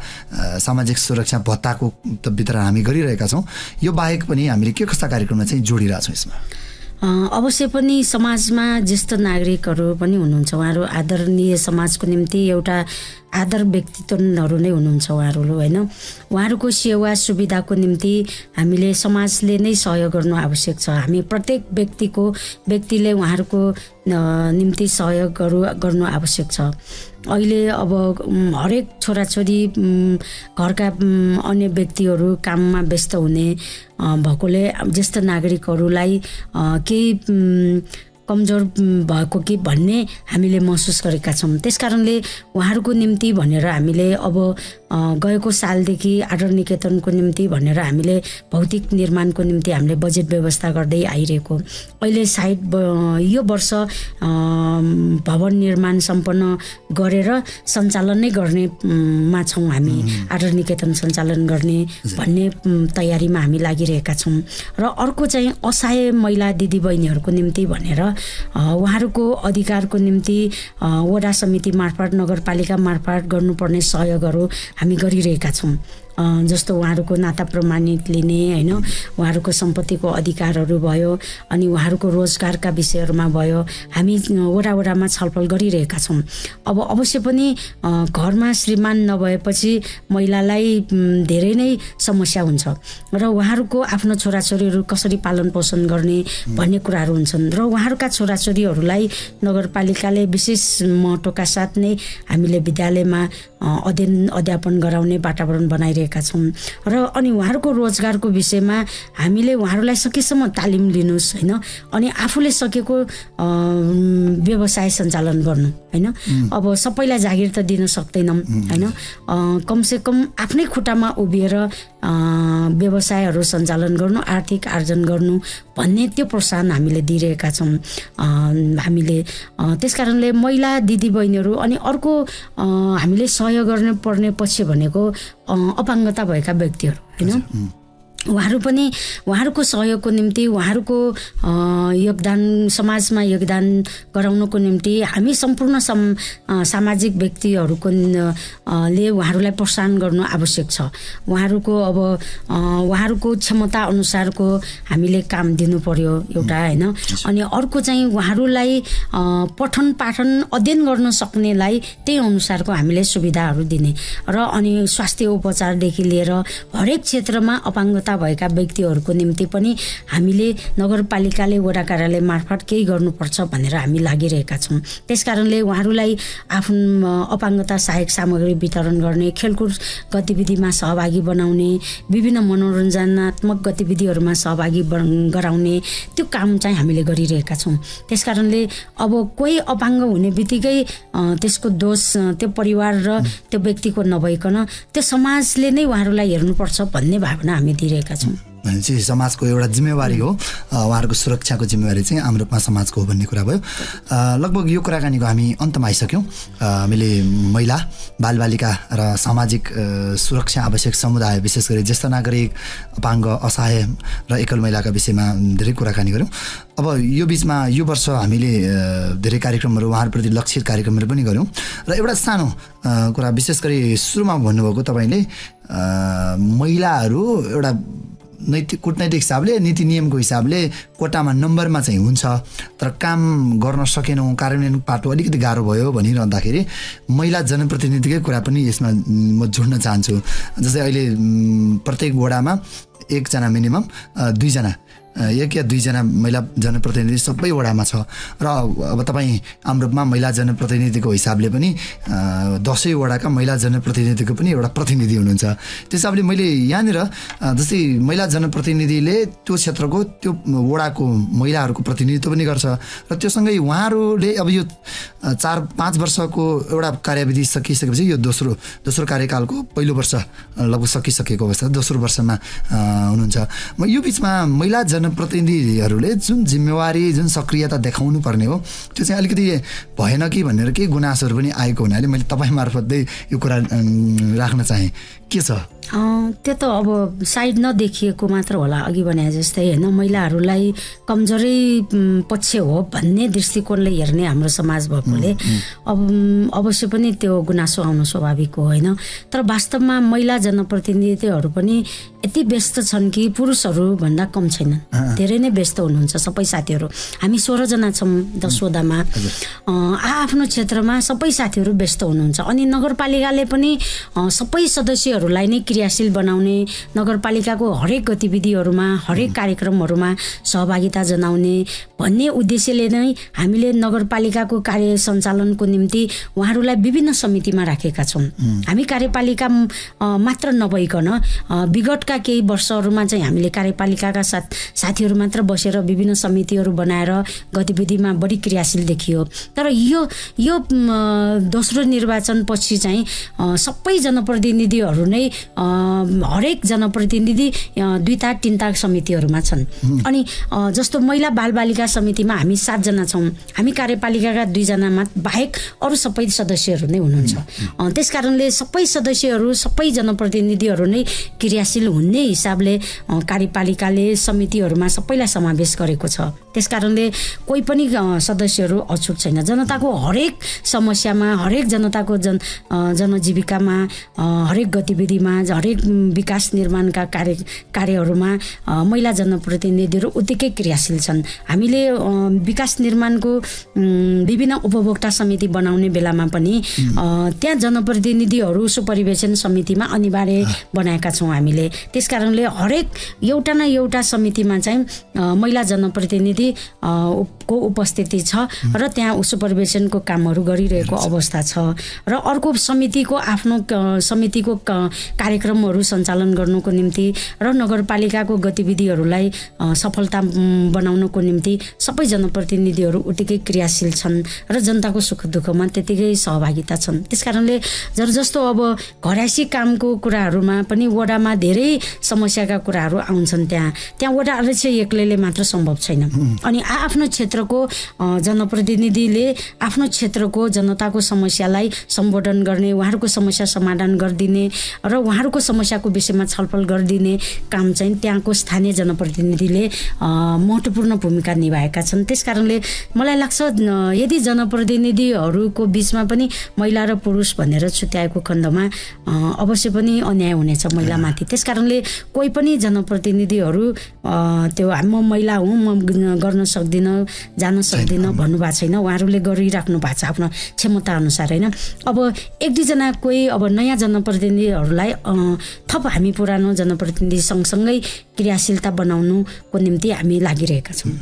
सामाजिक सुरक्षा भत्ताको वितरण हामी गरिरहेका छौँ। यो बाहेक पनि हामीले के कस्ता कार्यक्रममा चाहिँ जोडिरहेछौँ यसमा? अवश्य पनि समाजमा ज्येष्ठ नागरिकहरू पनि हुनुहुन्छ। उहाँहरू आदरणीय समाजको निम्ति एउटा आदर व्यक्तित्वहरू नै हुनुहुन्छ उहाँहरू होइन। उहाँहरूको सेवा सुविधाको निम्ति हामीले समाजले नै सहयोग गर्नु आवश्यक छ। हामी प्रत्येक व्यक्तिले उहाँहरूको निम्ति सहयोग गर्नु आवश्यक छ। अहिले अब हरेक छोराछोरी घरका अन्य व्यक्तिहरू काममा व्यस्त हुने भएकोले ज्येष्ठ नागरिकहरूलाई केही कमजोर भएको कि भन्ने हामीले महसुस गरेका छौँ। त्यसकारणले उहाँहरूको निम्ति भनेर हामीले अब गएको सालदेखि आदर निकेतनको निम्ति भनेर हामीले भौतिक निर्माणको निम्ति हामीले बजेट व्यवस्था गर्दै आइरहेको, अहिले सायद यो वर्ष भवन निर्माण सम्पन्न गरेर सञ्चालन नै गर्नेमा छौँ हामी। आदर निकेतन सञ्चालन गर्ने भन्ने तयारीमा हामी लागिरहेका छौँ। र अर्को चाहिँ असहाय महिला दिदीबहिनीहरूको निम्ति भनेर उहाँहरूको अधिकारको निम्ति वडा समिति मार्फत नगरपालिका मार्फत गर्नुपर्ने सहयोगहरू हामी गरिरहेका छौँ। जस्तो उहाँहरूको नाता प्रमाणित लिने होइन, उहाँहरूको सम्पत्तिको अधिकारहरू भयो, अनि उहाँहरूको रोजगारका विषयहरूमा भयो, हामी वडामा छलफल गरिरहेका छौँ। अब अवश्य पनि घरमा श्रीमान नभएपछि महिलालाई धेरै नै समस्या हुन्छ र उहाँहरूको आफ्नो छोराछोरीहरू कसरी पालन पोषण गर्ने भन्ने कुराहरू हुन्छन् र उहाँहरूका छोराछोरीहरूलाई नगरपालिकाले विशेष महत्त्वका साथ नै हामीले विद्यालयमा अध्ययन अध्यापन गराउने वातावरण बनाइरहेका छौँ। र अनि उहाँहरूको रोजगारको विषयमा हामीले उहाँहरूलाई सकेसम्म तालिम लिनुहोस् होइन, अनि आफूले सकेको व्यवसाय सञ्चालन गर्नु होइन। अब सबैलाई जागिर त दिन सक्दैनौँ होइन, कमसेकम आफ्नै खुट्टामा उभिएर व्यवसायहरू सञ्चालन गर्नु, आर्थिक आर्जन गर्नु भन्ने त्यो प्रोत्साहन हामीले दिइरहेका छौँ हामीले। त्यसकारणले महिला दिदीबहिनीहरू अनि अर्को हामीले सहयोग गर्न पर्ने पक्ष भनेको अपाङ्गता भएका व्यक्तिहरू होइन। उहाँहरू पनि उहाँहरूको सहयोगको निम्ति, उहाँहरूको योगदान समाजमा योगदान गराउनको निम्ति हामी सम्पूर्ण सामाजिक व्यक्तिहरूको ले उहाँहरूलाई प्रोत्साहन गर्नु आवश्यक छ। उहाँहरूको अब उहाँहरूको क्षमता अनुसारको हामीले काम दिनु पर्यो एउटा होइन। अनि अर्को चाहिँ उहाँहरूलाई पठन पाठन अध्ययन गर्न सक्नेलाई त्यही अनुसारको हामीले सुविधाहरू दिने र अनि स्वास्थ्य उपचारदेखि लिएर हरेक क्षेत्रमा अपाङ्गता भएका व्यक्तिहरूको निम्ति पनि हामीले नगरपालिकाले वडा कार्यालय मार्फत केही गर्नुपर्छ भनेर हामी लागिरहेका छौँ। त्यसकारणले उहाँहरूलाई आफ्नो अपाङ्गता सहायक सामग्री वितरण गर्ने, खेलकुद गतिविधिमा सहभागी बनाउने, विभिन्न मनोरञ्जनात्मक गतिविधिहरूमा सहभागी गराउने त्यो काम चाहिँ हामीले गरिरहेका छौँ। त्यसकारणले अब कोही अपाङ्ग हुने बित्तिकै त्यसको दोष त्यो परिवार र त्यो व्यक्तिको नभइकन त्यो समाजले नै उहाँहरूलाई हेर्नुपर्छ भन्ने भावना हामी दिइरहेका छौँ। भनेपछि समाजको एउटा जिम्मेवारी हो, उहाँहरूको सुरक्षाको जिम्मेवारी चाहिँ आम रूपमा समाजको हो भन्ने कुरा भयो। लगभग यो कुराकानीको हामी अन्तमा आइसक्यौँ। हामीले महिला, बालबालिका र सामाजिक सुरक्षा आवश्यक समुदाय, विशेष गरी ज्येष्ठ नागरिक, अपाङ्ग, असहाय र एकल महिलाका विषयमा धेरै कुराकानी गऱ्यौँ। अब यो बिचमा यो वर्ष हामीले धेरै कार्यक्रमहरू, उहाँहरूप्रति लक्षित कार्यक्रमहरू पनि गऱ्यौँ र एउटा सानो कुरा, विशेष गरी सुरुमा भन्नुभएको तपाईँले महिलाहरू एउटा कूटनैतिक हिसाबले, नीति नियमको हिसाबले कोटामा नम्बरमा चाहिँ हुन्छ, तर काम गर्न सकेनौँ, कार्यान्वयन पाटो अलिकति गाह्रो भयो भनिरहँदाखेरि महिला जनप्रतिनिधिकै कुरा पनि यसमा म जोड्न चाहन्छु। जस्तै अहिले प्रत्येक वडामा एकजना मिनिमम एक या दुईजना महिला जनप्रतिनिधि सबै वडामा छ र अब तपाईँ आम रूपमा महिला जनप्रतिनिधिको हिसाबले पनि 10 वडाका महिला जनप्रतिनिधिको पनि एउटा प्रतिनिधि हुनुहुन्छ। त्यस हिसाबले मैले यहाँनिर जस्तै महिला जनप्रतिनिधिले त्यो क्षेत्रको, त्यो वडाको महिलाहरूको प्रतिनिधित्व पनि गर्छ र त्योसँगै उहाँहरूले अब यो 4-5 वर्षको एउटा कार्यविधि सकिसकेपछि यो दोस्रो कार्यकालको पहिलो वर्ष लगभग सकिसकेको अवस्था, दोस्रो वर्षमा हुनुहुन्छ। म यो बिचमा महिला जनप्रतिनिधिहरूले जुन जिम्मेवारी, जुन सक्रियता देखाउनु पर्ने हो, त्यो चाहिँ अलिकति भएन कि भनेर केही गुनासोहरू पनि आएको हुनाले मैले तपाईँ मार्फतै यो कुरा राख्न चाहेँ। के छ त्यो त अब साइड नदेखिएको मात्र होला, अघि भने जस्तै होइन, महिलाहरूलाई कमजोरी पक्ष हो भन्ने दृष्टिकोणले हेर्ने हाम्रो समाज भएकोले अब अवश्य पनि त्यो गुनासो आउनु स्वाभाविक हो होइन। तर वास्तवमा महिला जनप्रतिनिधिहरू पनि यति व्यस्त छन् कि पुरुषहरू भन्दा कम छैनन्, धेरै नै व्यस्त हुनुहुन्छ सबै साथीहरू। हामी 16 जना छौँ 10 वडामा, आफ्नो क्षेत्रमा सबै साथीहरू व्यस्त हुनुहुन्छ। अनि नगरपालिकाले पनि सबै सदस्यहरूलाई नै क्रियाशील बनाउने, नगरपालिकाको हरेक गतिविधिहरूमा, हरेक कार्यक्रमहरूमा सहभागिता जनाउने भन्ने उद्देश्यले नै हामीले नगरपालिकाको कार्य सञ्चालनको निम्ति उहाँहरूलाई विभिन्न समितिमा राखेका छौँ। हामी कार्यपालिका मात्र नभइकन विगतका केही वर्षहरूमा चाहिँ हामीले कार्यपालिकाका साथीहरू मात्र बसेर विभिन्न समितिहरू बनाएर गतिविधिमा बढी क्रियाशील देखियो। तर यो दोस्रो निर्वाचनपछि चाहिँ सबै जनप्रतिनिधिहरू नै हरेक जनप्रतिनिधि 2-3 समितिहरूमा छन्। अनि जस्तो महिला बालबालिका समितिमा हामी 7 जना छौँ, हामी कार्यपालिकाका 2 जना बाहेक अरू सबै सदस्यहरू नै हुनुहुन्छ। त्यसकारणले सबै सदस्यहरू, सबै जनप्रतिनिधिहरू नै क्रियाशील हुने हिसाबले कार्यपालिकाले समितिहरूमा सबैलाई समावेश गरेको छ। त्यसकारणले कोही पनि सदस्यहरू अछुट छैन। जनताको हरेक समस्यामा, हरेक जनताको जनजीविकामा, हरेक गतिविधिमा, हरेक विकास निर्माणका कार्यहरूमा महिला जनप्रतिनिधिहरू उत्तिकै क्रियाशील छन्। हामीले विकास निर्माणको विभिन्न उपभोक्ता समिति बनाउने बेलामा पनि त्यहाँ जनप्रतिनिधिहरू सुपरिवेशन समितिमा अनिवार्य बनाएका छौँ हामीले। त्यसकारणले हरेक एउटा न एउटा समितिमा चाहिँ महिला जनप्रतिनिधि को उपस्थिति छ र त्यहाँ सुपरभिजनको कामहरू गरिरहेको अवस्था छ। र अर्को समितिको कार्यक्रमहरू सञ्चालन गर्नुको निम्ति र नगरपालिकाको गतिविधिहरूलाई सफलता बनाउनको निम्ति सबै जनप्रतिनिधिहरू उत्तिकै क्रियाशील छन् र जनताको सुख दुःखमा त्यतिकै सहभागिता छन्। त्यसकारणले जस्तो अब घरायसी कामको कुराहरूमा पनि वडामा धेरै समस्याका कुराहरू आउँछन्। त्यहाँ वडा अध्यक्ष एक्लैले मात्र सम्भव छैन। अनि आफ्नो क्षेत्रको जनप्रतिनिधिले आफ्नो क्षेत्रको जनताको समस्यालाई सम्बोधन गर्ने, उहाँहरूको समस्या समाधान गरिदिने र उहाँहरूको समस्याको विषयमा छलफल गरिदिने काम चाहिँ त्यहाँको स्थानीय जनप्रतिनिधिले महत्त्वपूर्ण भूमिका निभाएका छन्। त्यसकारणले मलाई लाग्छ यदि जनप्रतिनिधिहरूको बिचमा पनि महिला र पुरुष भनेर छुट्याएको खण्डमा अवश्य पनि अन्याय हुनेछ महिलामाथि। त्यसकारणले कोही पनि जनप्रतिनिधिहरू त्यो म महिला हुँ, म गर्न सक्दिनँ, जान सक्दिनँ भन्नुभएको छैन। उहाँहरूले गरिराख्नु भएको छ आफ्नो क्षमता अनुसार होइन। अब 1-2 जना कोही अब नयाँ जनप्रतिनिधिहरू कार्यक्रमहरूलाई थप हामी पुरानो जनप्रतिनिधि सँगसँगै क्रियाशीलता बनाउनुको निम्ति हामी लागिरहेका छौँ।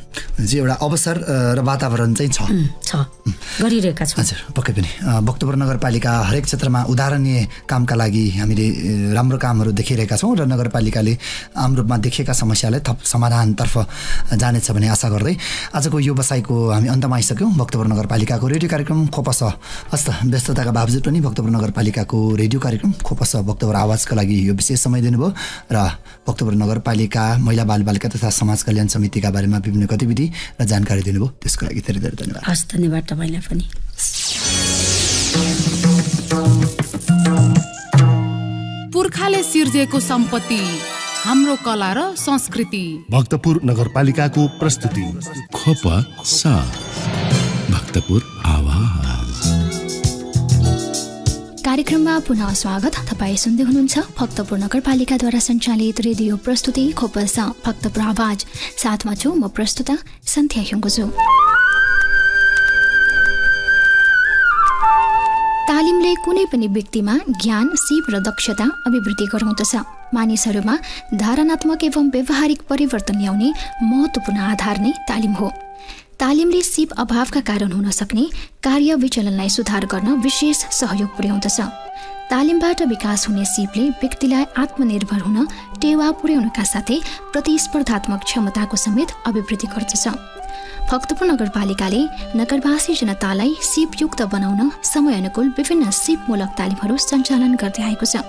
जी, एउटा अवसर र वातावरण चाहिँ छ गरिरहेका छौँ। हजुर, पक्कै पनि भक्तपुर नगरपालिका हरेक क्षेत्रमा उदाहरणीय कामका लागि हामीले राम्रो कामहरू देखिरहेका छौँ र नगरपालिकाले आम रूपमा देखिएका समस्यालाई थप समाधानतर्फ जानेछ भन्ने आशा गर्दै आजको यो बसाइको हामी अन्तमा आइसक्यौँ। भक्तपुर नगरपालिकाको रेडियो कार्यक्रम खोपस हस्त व्यस्तताका बावजुद पनि भक्तपुर नगरपालिकाको रेडियो कार्यक्रम खोपस भक्तपुर आवाजका लागि यो विशेष समय दिनुभयो र भक्तपुर नगरपालिका महिला बालबालिका तथा समाज कल्याण समितिका बारेमा विभिन्न गतिविधि र जानकारी दिनुभयो, त्यसको लागि धेरै धेरै धन्यवाद। हस्, धन्यवाद तपाईँलाई पनि। पुर्खाले सिर्जेको सम्पत्ति हाम्रो कला र संस्कृति। भक्तपुर नगरपालिकाको प्रस्तुति खोपा साथ भक्तपुर आवाज। कार्यक्रममा पुनः स्वागत। तपाईँ सुन्दै हुनुहुन्छ भक्तपुर नगरपालिकाद्वारा सञ्चालित रेडियो प्रस्तुति खोपस भक्तपुर आवाज। साथमा छु म प्रस्तुता सन्ध्या ह्युङ्गुजु। तालिमले कुनै पनि व्यक्तिमा ज्ञान, सिप र दक्षता अभिवृद्धि गराउँदछ। मानिसहरूमा धारणात्मक एवं व्यवहारिक परिवर्तन ल्याउने महत्त्वपूर्ण आधार नै तालिम हो। तालिमले सिप अभावका कारण हुन सक्ने कार्य विचलनलाई सुधार गर्न विशेष सहयोग पुर्याउँदछ। तालिमबाट विकास हुने सिपले व्यक्तिलाई आत्मनिर्भर हुन टेवा पुर्याउनका साथै प्रतिस्पर्धात्मक क्षमताको समेत अभिवृद्धि गर्दछ। भक्तपुर नगरपालिकाले नगरवासी जनतालाई सिपयुक्त बनाउन समय अनुकूल विभिन्न सिपमूलक तालिमहरू सञ्चालन गर्दै आएको छ।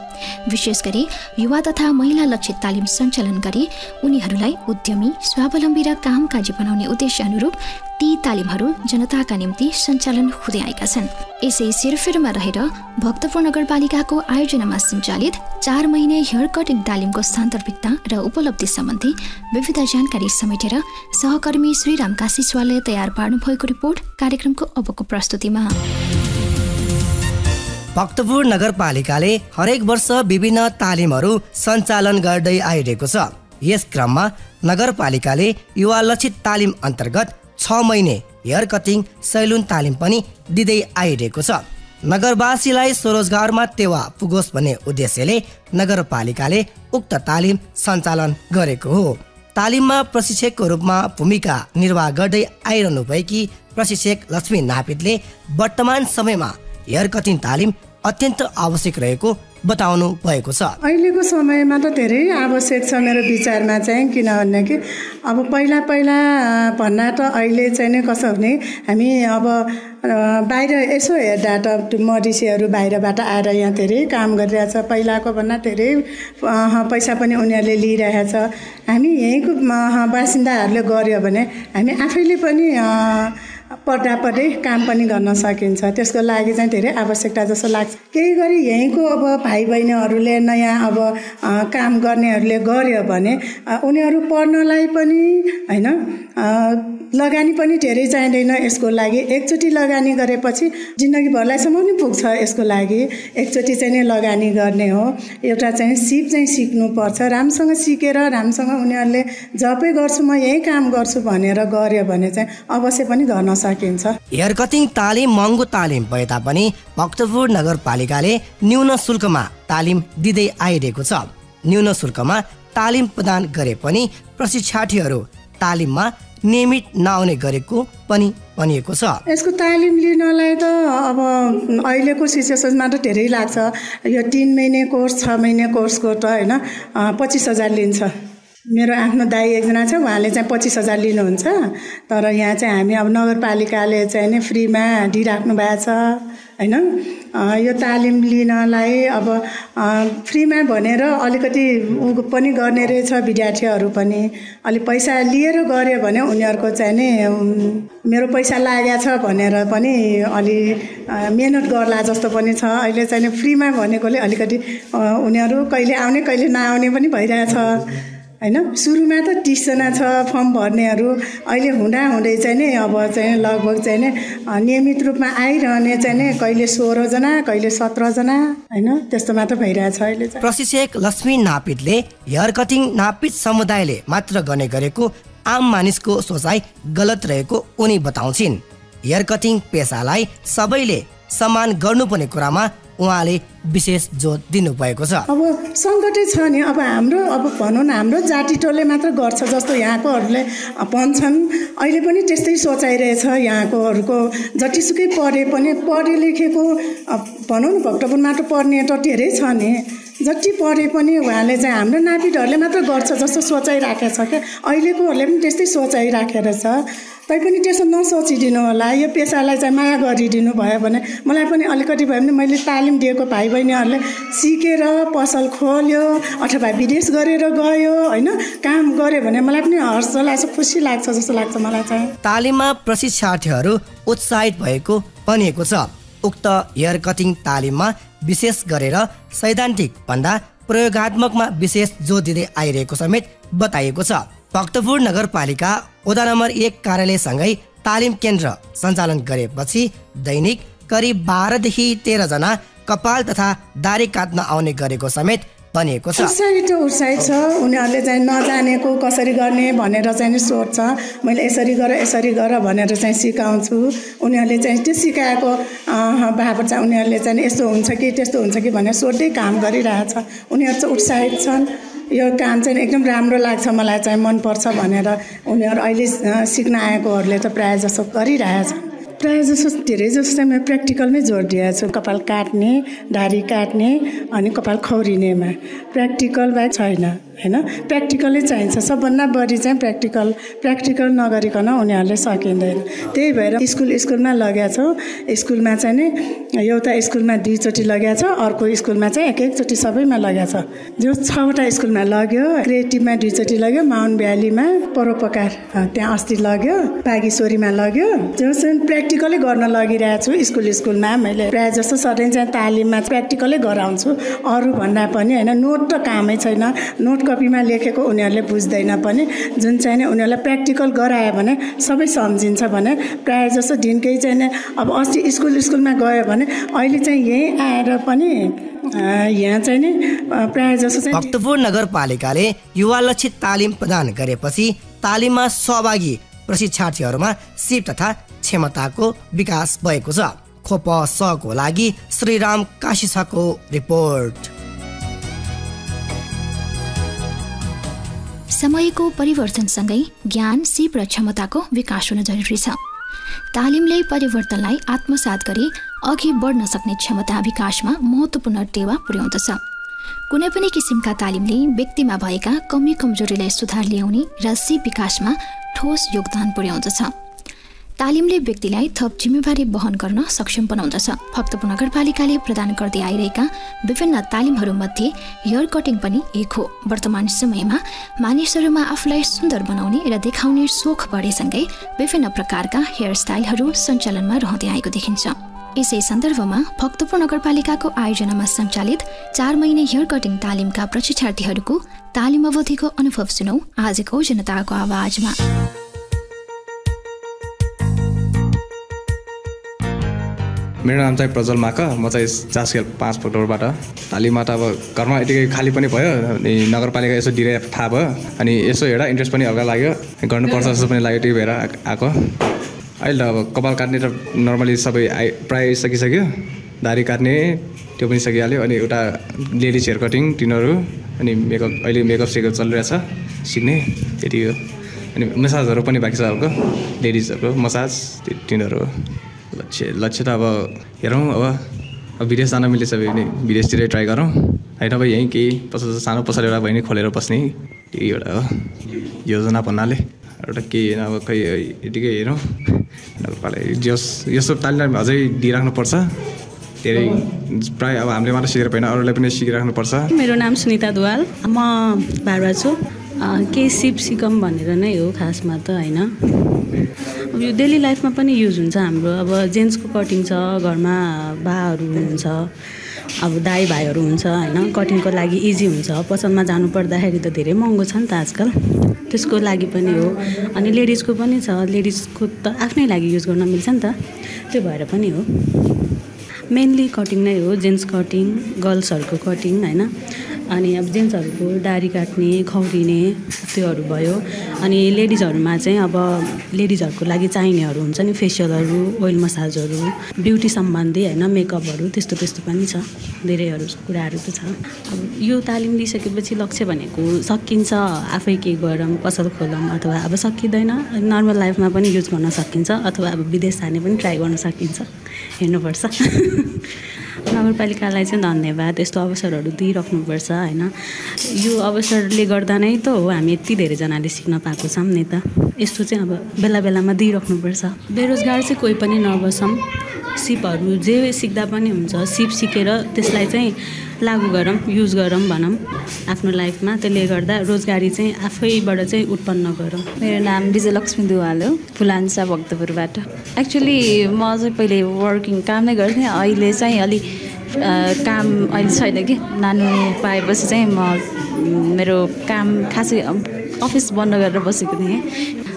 विशेष गरी युवा तथा महिला लक्षित तालिम सञ्चालन गरी उनीहरूलाई उद्यमी, स्वावलम्बी र कामकाजी बनाउने उद्देश्य अनुरूप ती तालिमहरू जनताका निम्ति सञ्चालन हुँदै आएका छन्। यसै सिरफिरमा रहेर भक्तपुर नगरपालिकाको आयोजनामा सञ्चालित 4 महिने हेयर कटिङ तालिमको सान्दर्भिकता र उपलब्धि सम्बन्धी विविध जानकारी समेटेर सहकर्मी श्रीराम काशीस्वालले तयार पार्नु भएको रिपोर्ट कार्यक्रमको अबको प्रस्तुतिमा। भक्तपुर नगरपालिकाले हरेक वर्ष विभिन्न तालिमहरू सञ्चालन गर्दै आइरहेको छ। यस क्रममा नगरपालिकाले युवा लक्षित तालिम अन्तर्गत 6 महिने हेयर कटिङ सैलुन तालिम पनि दिँदै आइरहेको छ। नगरवासीलाई स्वरोजगारमा टेवा पुगोस् भन्ने उद्देश्यले नगरपालिकाले उक्त तालिम सञ्चालन गरेको हो। तालिममा प्रशिक्षकको रूपमा भूमिका निर्वाह गर्दै आइरहनु भएकी प्रशिक्षक लक्ष्मी नापितले वर्तमान समयमा हेयर कटिङ तालिम अत्यन्त आवश्यक रहेको बताउनु भएको छ। अहिलेको समयमा त धेरै आवश्यक छ मेरो विचारमा चाहिँ, किनभने कि अब पहिला भन्दा त अहिले चाहिँ नि कसो हुने, हामी अब बाहिर यसो हेर्दा त मधेसीहरू बाहिरबाट आएर यहाँ धेरै काम गरिरहेछ। पहिलाको भन्दा धेरै पैसा पनि उनीहरूले लिइरहेछ। हामी यहीँको बासिन्दाहरूले गर्यो भने हामी आफैले पनि पर्दापट्टि काम पनि गर्न सकिन्छ। त्यसको लागि चाहिँ धेरै आवश्यकता जस्तो लाग्छ। केही गरी यहीँको अब भाइ बहिनीहरूले नयाँ अब काम गर्नेहरूले गर्यो भने उनीहरू पढ्नलाई पनि होइन, लगानी पनि धेरै चाहिँदैन यसको लागि। एकचोटि लगानी गरेपछि जिन्दगीभरलाईसम्म नि पुग्छ। यसको लागि एकचोटि चाहिँ नै लगानी गर्ने हो। एउटा चाहिँ सिप चाहिँ सिक्नुपर्छ। राम्रोसँग सिकेर राम्रोसँग उनीहरूले जबै गर्छु म यही काम गर्छु भनेर गर्यो भने चाहिँ अवश्य पनि गर्न सकिन्छ। हेयर कटिङ तालिम महँगो तालिम भए तापनि भक्तपुर नगरपालिकाले न्यून शुल्कमा तालिम दिँदै आइरहेको छ। न्यून शुल्कमा तालिम प्रदान गरे पनि प्रशिक्षार्थीहरू तालिममा नियमित नआउने गरेको पनि भनिएको छ। यसको तालिम लिनलाई त अब अहिलेको सिचुएसनमा त धेरै लाग्छ। यो 3 महिने कोर्स 6 महिने कोर्सको त होइन 25,000 लिन्छ। मेरो आफ्नो दाइ एकजना छ, उहाँले चाहिँ 25,000 लिनुहुन्छ। तर यहाँ चाहिँ हामी अब नगरपालिकाले चाहिँ नि फ्रीमा दिइराख्नु भएको छ होइन। यो तालिम लिनलाई अब फ्रीमा भनेर अलिकति पनि गर्ने रहेछ। विद्यार्थीहरू पनि अलि पैसा लिएर गऱ्यो भने उनीहरूको चाहिँ नि मेरो पैसा लागेको छ भनेर पनि अलि मेहनत गर्ला जस्तो पनि छ। अहिले चाहिँ फ्रीमा भनेकोले अलिकति उनीहरू कहिले आउने कहिले नआउने पनि भइरहेछ होइन। सुरुमा त 30 जना छ फर्म भर्नेहरू, अहिले हुँदै चाहिँ नि अब चाहिँ लगभग चाहिँ नि नियमित रूपमा आइरहने चाहिँ नि कहिले 16 जना कहिले 17 जना होइन, त्यस्तो मात्र भइरहेछ अहिले चाहिँ। प्रशिक्षक लक्ष्मी नापितले हेयर कटिङ नापित समुदायले मात्र गर्ने गरेको आम मानिसको सोचाइ गलत रहेको उनी बताउँछिन्। हेयर कटिङ पेसालाई सबैले सम्मान गर्नुपर्ने कुरामा उहाँले विशेष जोड दिनुभएको छ। अब सङ्कटै छ नि, अब हाम्रो अब भनौँ न हाम्रो जाति टोलले मात्र गर्छ जस्तो यहाँकोहरूले भन्छन्। अहिले पनि त्यस्तै सोचाइरहेछ यहाँकोहरूको। जतिसुकै पढे पनि पढे लेखेको भनौँ न भक्तपुरमा त पढ्ने त धेरै छ नि, जति पढे पनि उहाँले चाहिँ हाम्रो नापितहरूले मात्र गर्छ जस्तो सोचाइराखेको छ क्या। अहिलेकोहरूले पनि त्यस्तै सोचाइराखेर छ। तैपनि त्यसो नसोचिदिनु होला। यो पेसालाई चाहिँ माया गरिदिनु भयो भने मलाई पनि अलिकति भए पनि मैले तालिम दिएको भाइ बहिनीहरूले सिकेर पसल खोल्यो अथवा विदेश गरेर गयो होइन काम गर्यो भने मलाई पनि हर्ष लाग्छ, खुसी लाग्छ जस्तो लाग्छ मलाई चाहिँ। तालिममा प्रशिक्षार्थीहरू उत्साहित भएको भनिएको छ। उक्त हेयर कटिङ तालिममा विशेष गरेर सैद्धान्तिक भन्दा प्रयोगात्मकमा विशेष जोड दिँदै आइरहेको समेत बताइएको छ। भक्तपुर नगरपालिका वडा नम्बर 1 कार्यालयसँगै तालिम केन्द्र सञ्चालन गरेपछि दैनिक करिब 12 देखि 13 जना कपाल तथा दारी काट्न आउने गरेको समेत भनिएको छ। उत्साहित छ। उनीहरूले चाहिँ नजानेको कसरी गर्ने भनेर चाहिँ सोध्छ। मैले यसरी गर भनेर चाहिँ सिकाउँछु। उनीहरूले चाहिँ त्यो सिकाएको बाबत चाहिँ उनीहरूले चाहिँ यस्तो हुन्छ कि त्यस्तो हुन्छ कि भनेर सोध्दै काम गरिरहेछ। उनीहरू चाहिँ उत्साहित छन्। यो काम चाहिँ एकदम राम्रो लाग्छ मलाई चाहिँ मनपर्छ भनेर उनीहरू अहिले सिक्न आएकोहरूले त प्रायः जसो गरिरहेछन्। प्रायः जसो धेरै जसो चाहिँ म प्र्याक्टिकलमै जोड दिएको छु। कपाल काट्ने, दाढी काट्ने अनि कपाल खौरिनेमा प्र्याक्टिकल बाहेक छैन होइन। प्र्याक्टिकलै चाहिन्छ सबभन्दा बढी चाहिँ प्र्याक्टिकल नगरिकन उनीहरूले सकिँदैन। त्यही भएर स्कुलमा लगेको छौँ। स्कुलमा चाहिँ नि एउटा स्कुलमा 2 चोटि लगेको छ, अर्को स्कुलमा चाहिँ एक-एकचोटि सबैमा लगेको छ। जो 6वटा स्कुलमा लग्यो। क्रिएटिभमा 2 चोटि लग्यो, माउन्ट भ्यालीमा परोपकार त्यहाँ अस्ति लग्यो, बागेश्वरीमा लग्यो। जो चाहिँ प्र्याक्टिकलै गर्न लगिरहेको छु। स्कुलमा मैले प्रायः जस्तो सधैँ चाहिँ तालिममा प्र्याक्टिकलै गराउँछु। अरू भन्दा पनि होइन नोट त कामै छैन। नोट कपीमा लेखेको उनीहरूले बुझ्दैन पनि। जुन चाहिँ नि उनीहरूलाई प्र्याक्टिकल गरायो भने सबै सम्झिन्छ भने प्रायः जस्तो दिनकै चाहिँ नि अब अस्ति स्कुलमा गयो भने अहिले चाहिँ यहीँ आएर पनि यहाँ चाहिँ नि प्रायः जस्तो चाहिँ भक्तपुर नगरपालिकाले युवा लक्षित तालिम प्रदान गरेपछि तालिममा सहभागी प्रशिक्षार्थीहरूमा सिप तथा क्षमताको विकास भएको छ। खोप सहको लागि श्रीराम काशीको रिपोर्ट। समयको परिवर्तनसँगै ज्ञान, सिप र क्षमताको विकास हुन जरुरी छ। तालिमले परिवर्तनलाई आत्मसात गरी अघि बढ्न सक्ने क्षमता विकासमा महत्त्वपूर्ण टेवा पुर्याउँदछ। कुनै पनि किसिमका तालिमले व्यक्तिमा भएका कमी कमजोरीलाई सुधार ल्याउने र सिप विकासमा ठोस योगदान पुर्याउँदछ। तालिमले व्यक्तिलाई थप जिम्मेवारी वहन गर्न सक्षम बनाउँदछ। भक्तपुर नगरपालिकाले प्रदान गर्दै आइरहेका विभिन्न तालिमहरूमध्ये हेयर कटिङ पनि एक हो। वर्तमान समयमा मानिसहरूमा आफूलाई सुन्दर बनाउने र देखाउने सोख बढेसँगै विभिन्न प्रकारका हेयर स्टाइलहरू सञ्चालनमा रहँदै आएको देखिन्छ। यसै सन्दर्भमा भक्तपुर नगरपालिकाको आयोजनामा सञ्चालित 4 महिने हेयर कटिङ तालिमका प्रशिक्षार्थीहरूको तालिम अवधिको अनुभव सुनौ आजको जनताको आवाजमा। मेरो नाम चाहिँ प्रज्वल माका। म चाहिँ जासखेल 5 फुटबाट तालिममा त अब घरमा यतिकै खाली पनि भयो अनि नगरपालिका यसो दिएर थाहा भयो अनि यसो हेर्दा इन्ट्रेस्ट पनि हल्का लाग्यो, गर्नुपर्छ जस्तो पनि लाग्यो। त्यही भएर आएको। अहिले त अब कपाल काट्ने त नर्मली सबै प्रायः सकिसक्यो। दाढी काट्ने त्यो पनि सकिहाल्यो। अनि एउटा लेडिज हेयर कटिङ तिनीहरू अनि अहिले मेकअप चलिरहेछ सिक्ने त्यति हो। अनि मसाजहरू पनि बाँकी छ अर्को लेडिजहरूको मसाज तिनीहरू हो। लक्ष्य त अब हेरौँ अब विदेश जान मिलेछ भने विदेशतिरै ट्राई गरौँ होइन। अब यहीँ केही सानो पसल एउटा भयो नि खोलेर बस्ने त्यही एउटा हो योजना भन्नाले। एउटा केही होइन अब खै यतिकै हेरौँ नगरपालिका यस्तो तालिम अझै दिइराख्नुपर्छ। धेरै प्रायः अब हामीले मात्र सिकेर भएन अरूलाई पनि सिकिराख्नुपर्छ। मेरो नाम सुनिता दुवाल। म बारुवा छु। केही सिप सिकम भनेर नै हो खासमा त होइन। अब यो डेली लाइफमा पनि युज हुन्छ हाम्रो। अब जेन्ट्सको कटिङ छ, घरमा बाहरू हुनुहुन्छ, अब दाइ भाइहरू हुन्छ होइन। कटिङको लागि इजी हुन्छ। पसलमा जानु पर्दाखेरि त धेरै महँगो छ नि त आजकल, त्यसको लागि पनि हो। अनि लेडिजको पनि छ। लेडिजको त आफ्नै लागि युज गर्न मिल्छ नि त, त्यो भएर पनि हो। मेनली कटिङ नै हो, जेन्ट्स कटिङ, गर्ल्सहरूको कटिङ होइन। अनि अब जेन्ट्सहरूको दाढी काट्ने खौरिने त्योहरू भयो अनि लेडिजहरूमा चाहिँ अब लेडिजहरूको लागि चाहिनेहरू हुन्छ नि फेसियलहरू ओइल मसाजहरू ब्युटी सम्बन्धी होइन मेकअपहरू त्यस्तो पनि छ धेरैहरू कुराहरू त छ। अब यो तालिम लिइसकेपछि लक्ष्य भनेको सकिन्छ आफै केही गरौँ पसल खोलौँ अथवा अब सकिँदैन नर्मल लाइफमा पनि युज गर्न सकिन्छ अथवा अब विदेश जाने पनि ट्राई गर्न सकिन्छ हेर्नुपर्छ। नगरपालिकालाई चाहिँ धन्यवाद यस्तो अवसरहरू दिइराख्नुपर्छ होइन यो अवसरले गर्दा नै त हो हामी यति धेरैजनाले सिक्न पाएको छौँ नि त यस्तो चाहिँ अब बेला बेलामा दिइराख्नुपर्छ। बेरोजगार चाहिँ कोही पनि नबसौँ सिपहरू जे सिक्दा पनि हुन्छ सिप सिकेर त्यसलाई चाहिँ लागु गरौँ युज गरौँ भनौँ आफ्नो लाइफमा त्यसले गर्दा रोजगारी चाहिँ आफैबाट चाहिँ उत्पन्न गरौँ। मेरो नाम विजयलक्ष्मी दुवाल हो फुलान्सा भक्तपुरबाट। एक्चुअली म चाहिँ पहिले वर्किङ काम नै गर्थेँ अहिले चाहिँ अलि काम अहिले छैन कि नानु पाएपछि चाहिँ म मेरो काम खासै अफिस बन्द गरेर बसेको थिएँ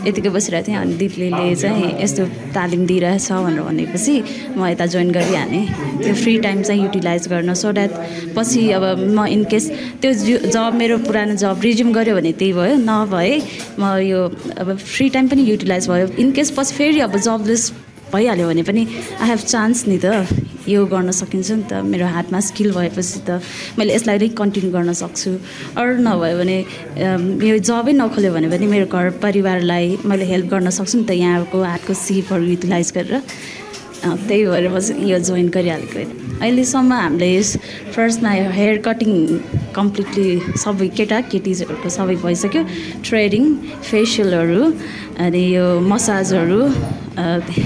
यतिकै बसिरहेको थिएँ अनि दिदीले चाहिँ यस्तो तालिम दिइरहेछ भनेर भनेपछि म यता जोइन गरिहालेँ त्यो फ्री टाइम चाहिँ युटिलाइज गर्न सो द्याट पछि अब म इनकेस त्यो जब मेरो पुरानो जब रिज्युम गऱ्यो भने त्यही भयो नभए म यो अब फ्री टाइम पनि युटिलाइज भयो इनकेस पछि फेरि अब जबलेस भइहाल्यो भने पनि आई हेभ चान्स नि त यो गर्न सकिन्छ नि त मेरो हातमा स्किल भएपछि त मैले यसलाई नै कन्टिन्यू गर्न सक्छु अरू नभयो भने यो जबै नखोल्यो भने पनि मेरो घर परिवारलाई मैले हेल्प गर्न सक्छु नि त यहाँको हातको सिपहरू युटिलाइज गरेर त्यही भएर म यो जोइन गरिहालेको अहिलेसम्म हामीले फर्स्टमा हेयर कटिङ कम्प्लिटली सबै केटीहरूको सबै भइसक्यो थ्रेडिङ फेसियलहरू अनि यो मसाजहरू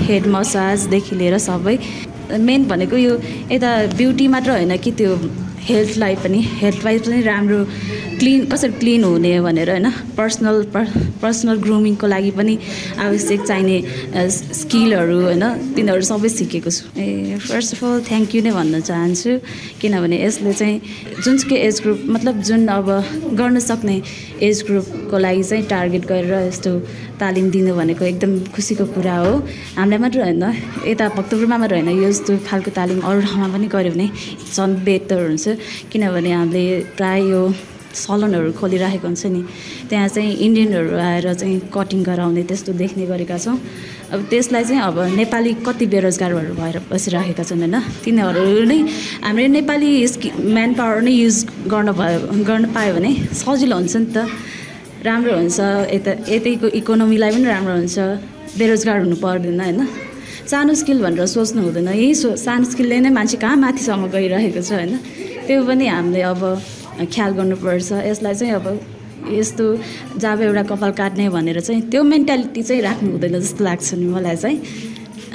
हेड मसाजदेखि लिएर सबै मेन भनेको यो यता ब्युटी मात्र होइन कि त्यो हेल्थलाई पनि हेल्थ वाइज पनि राम्रो क्लिन कसरी क्लिन हुने भनेर होइन पर्सनल ग्रुमिङको लागि पनि आवश्यक चाहिने स्किलहरू होइन तिनीहरू सबै सिकेको छु। First of all thank you नै भन्न चाहन्छु किनभने यसले चाहिँ जुनसुकै एज ग्रुप मतलब जुन अब गर्न सक्ने एज ग्रुपको लागि चाहिँ टार्गेट गरेर यस्तो तालिम दिनु भनेको एकदम खुसीको कुरा हो। हामीलाई मात्र होइन यता भक्तपुरमा मात्र होइन यस्तो खालको तालिम अरू ठाउँमा पनि गऱ्यो भने झन् बेटर हुन्छ किनभने हामीले प्रायः यो सलनहरू खोलिराखेको हुन्छ नि त्यहाँ चाहिँ इन्डियनहरू आएर चाहिँ कटिङ गराउने त्यस्तो देख्ने गरेका छौँ। अब त्यसलाई चाहिँ अब नेपाली कति बेरोजगारहरू भएर बसिराखेका छन् होइन तिनीहरू नै हाम्रो नेपाली म्यान पावर नै युज गर्न पायो भने सजिलो हुन्छ नि त राम्रो हुन्छ यतैको इकोनोमीलाई पनि राम्रो हुन्छ बेरोजगार हुनु पर्दैन होइन सानो स्किल भनेर सोच्नु हुँदैन यही सानो स्किलले नै मान्छे कहाँ माथिसम्म गइरहेको छ होइन त्यो पनि हामीले अब ख्याल गर्नुपर्छ। यसलाई चाहिँ अब यस्तो जब एउटा कपाल काट्ने भनेर चाहिँ त्यो मेन्टालिटी चाहिँ राख्नु हुँदैन जस्तो लाग्छ नि मलाई चाहिँ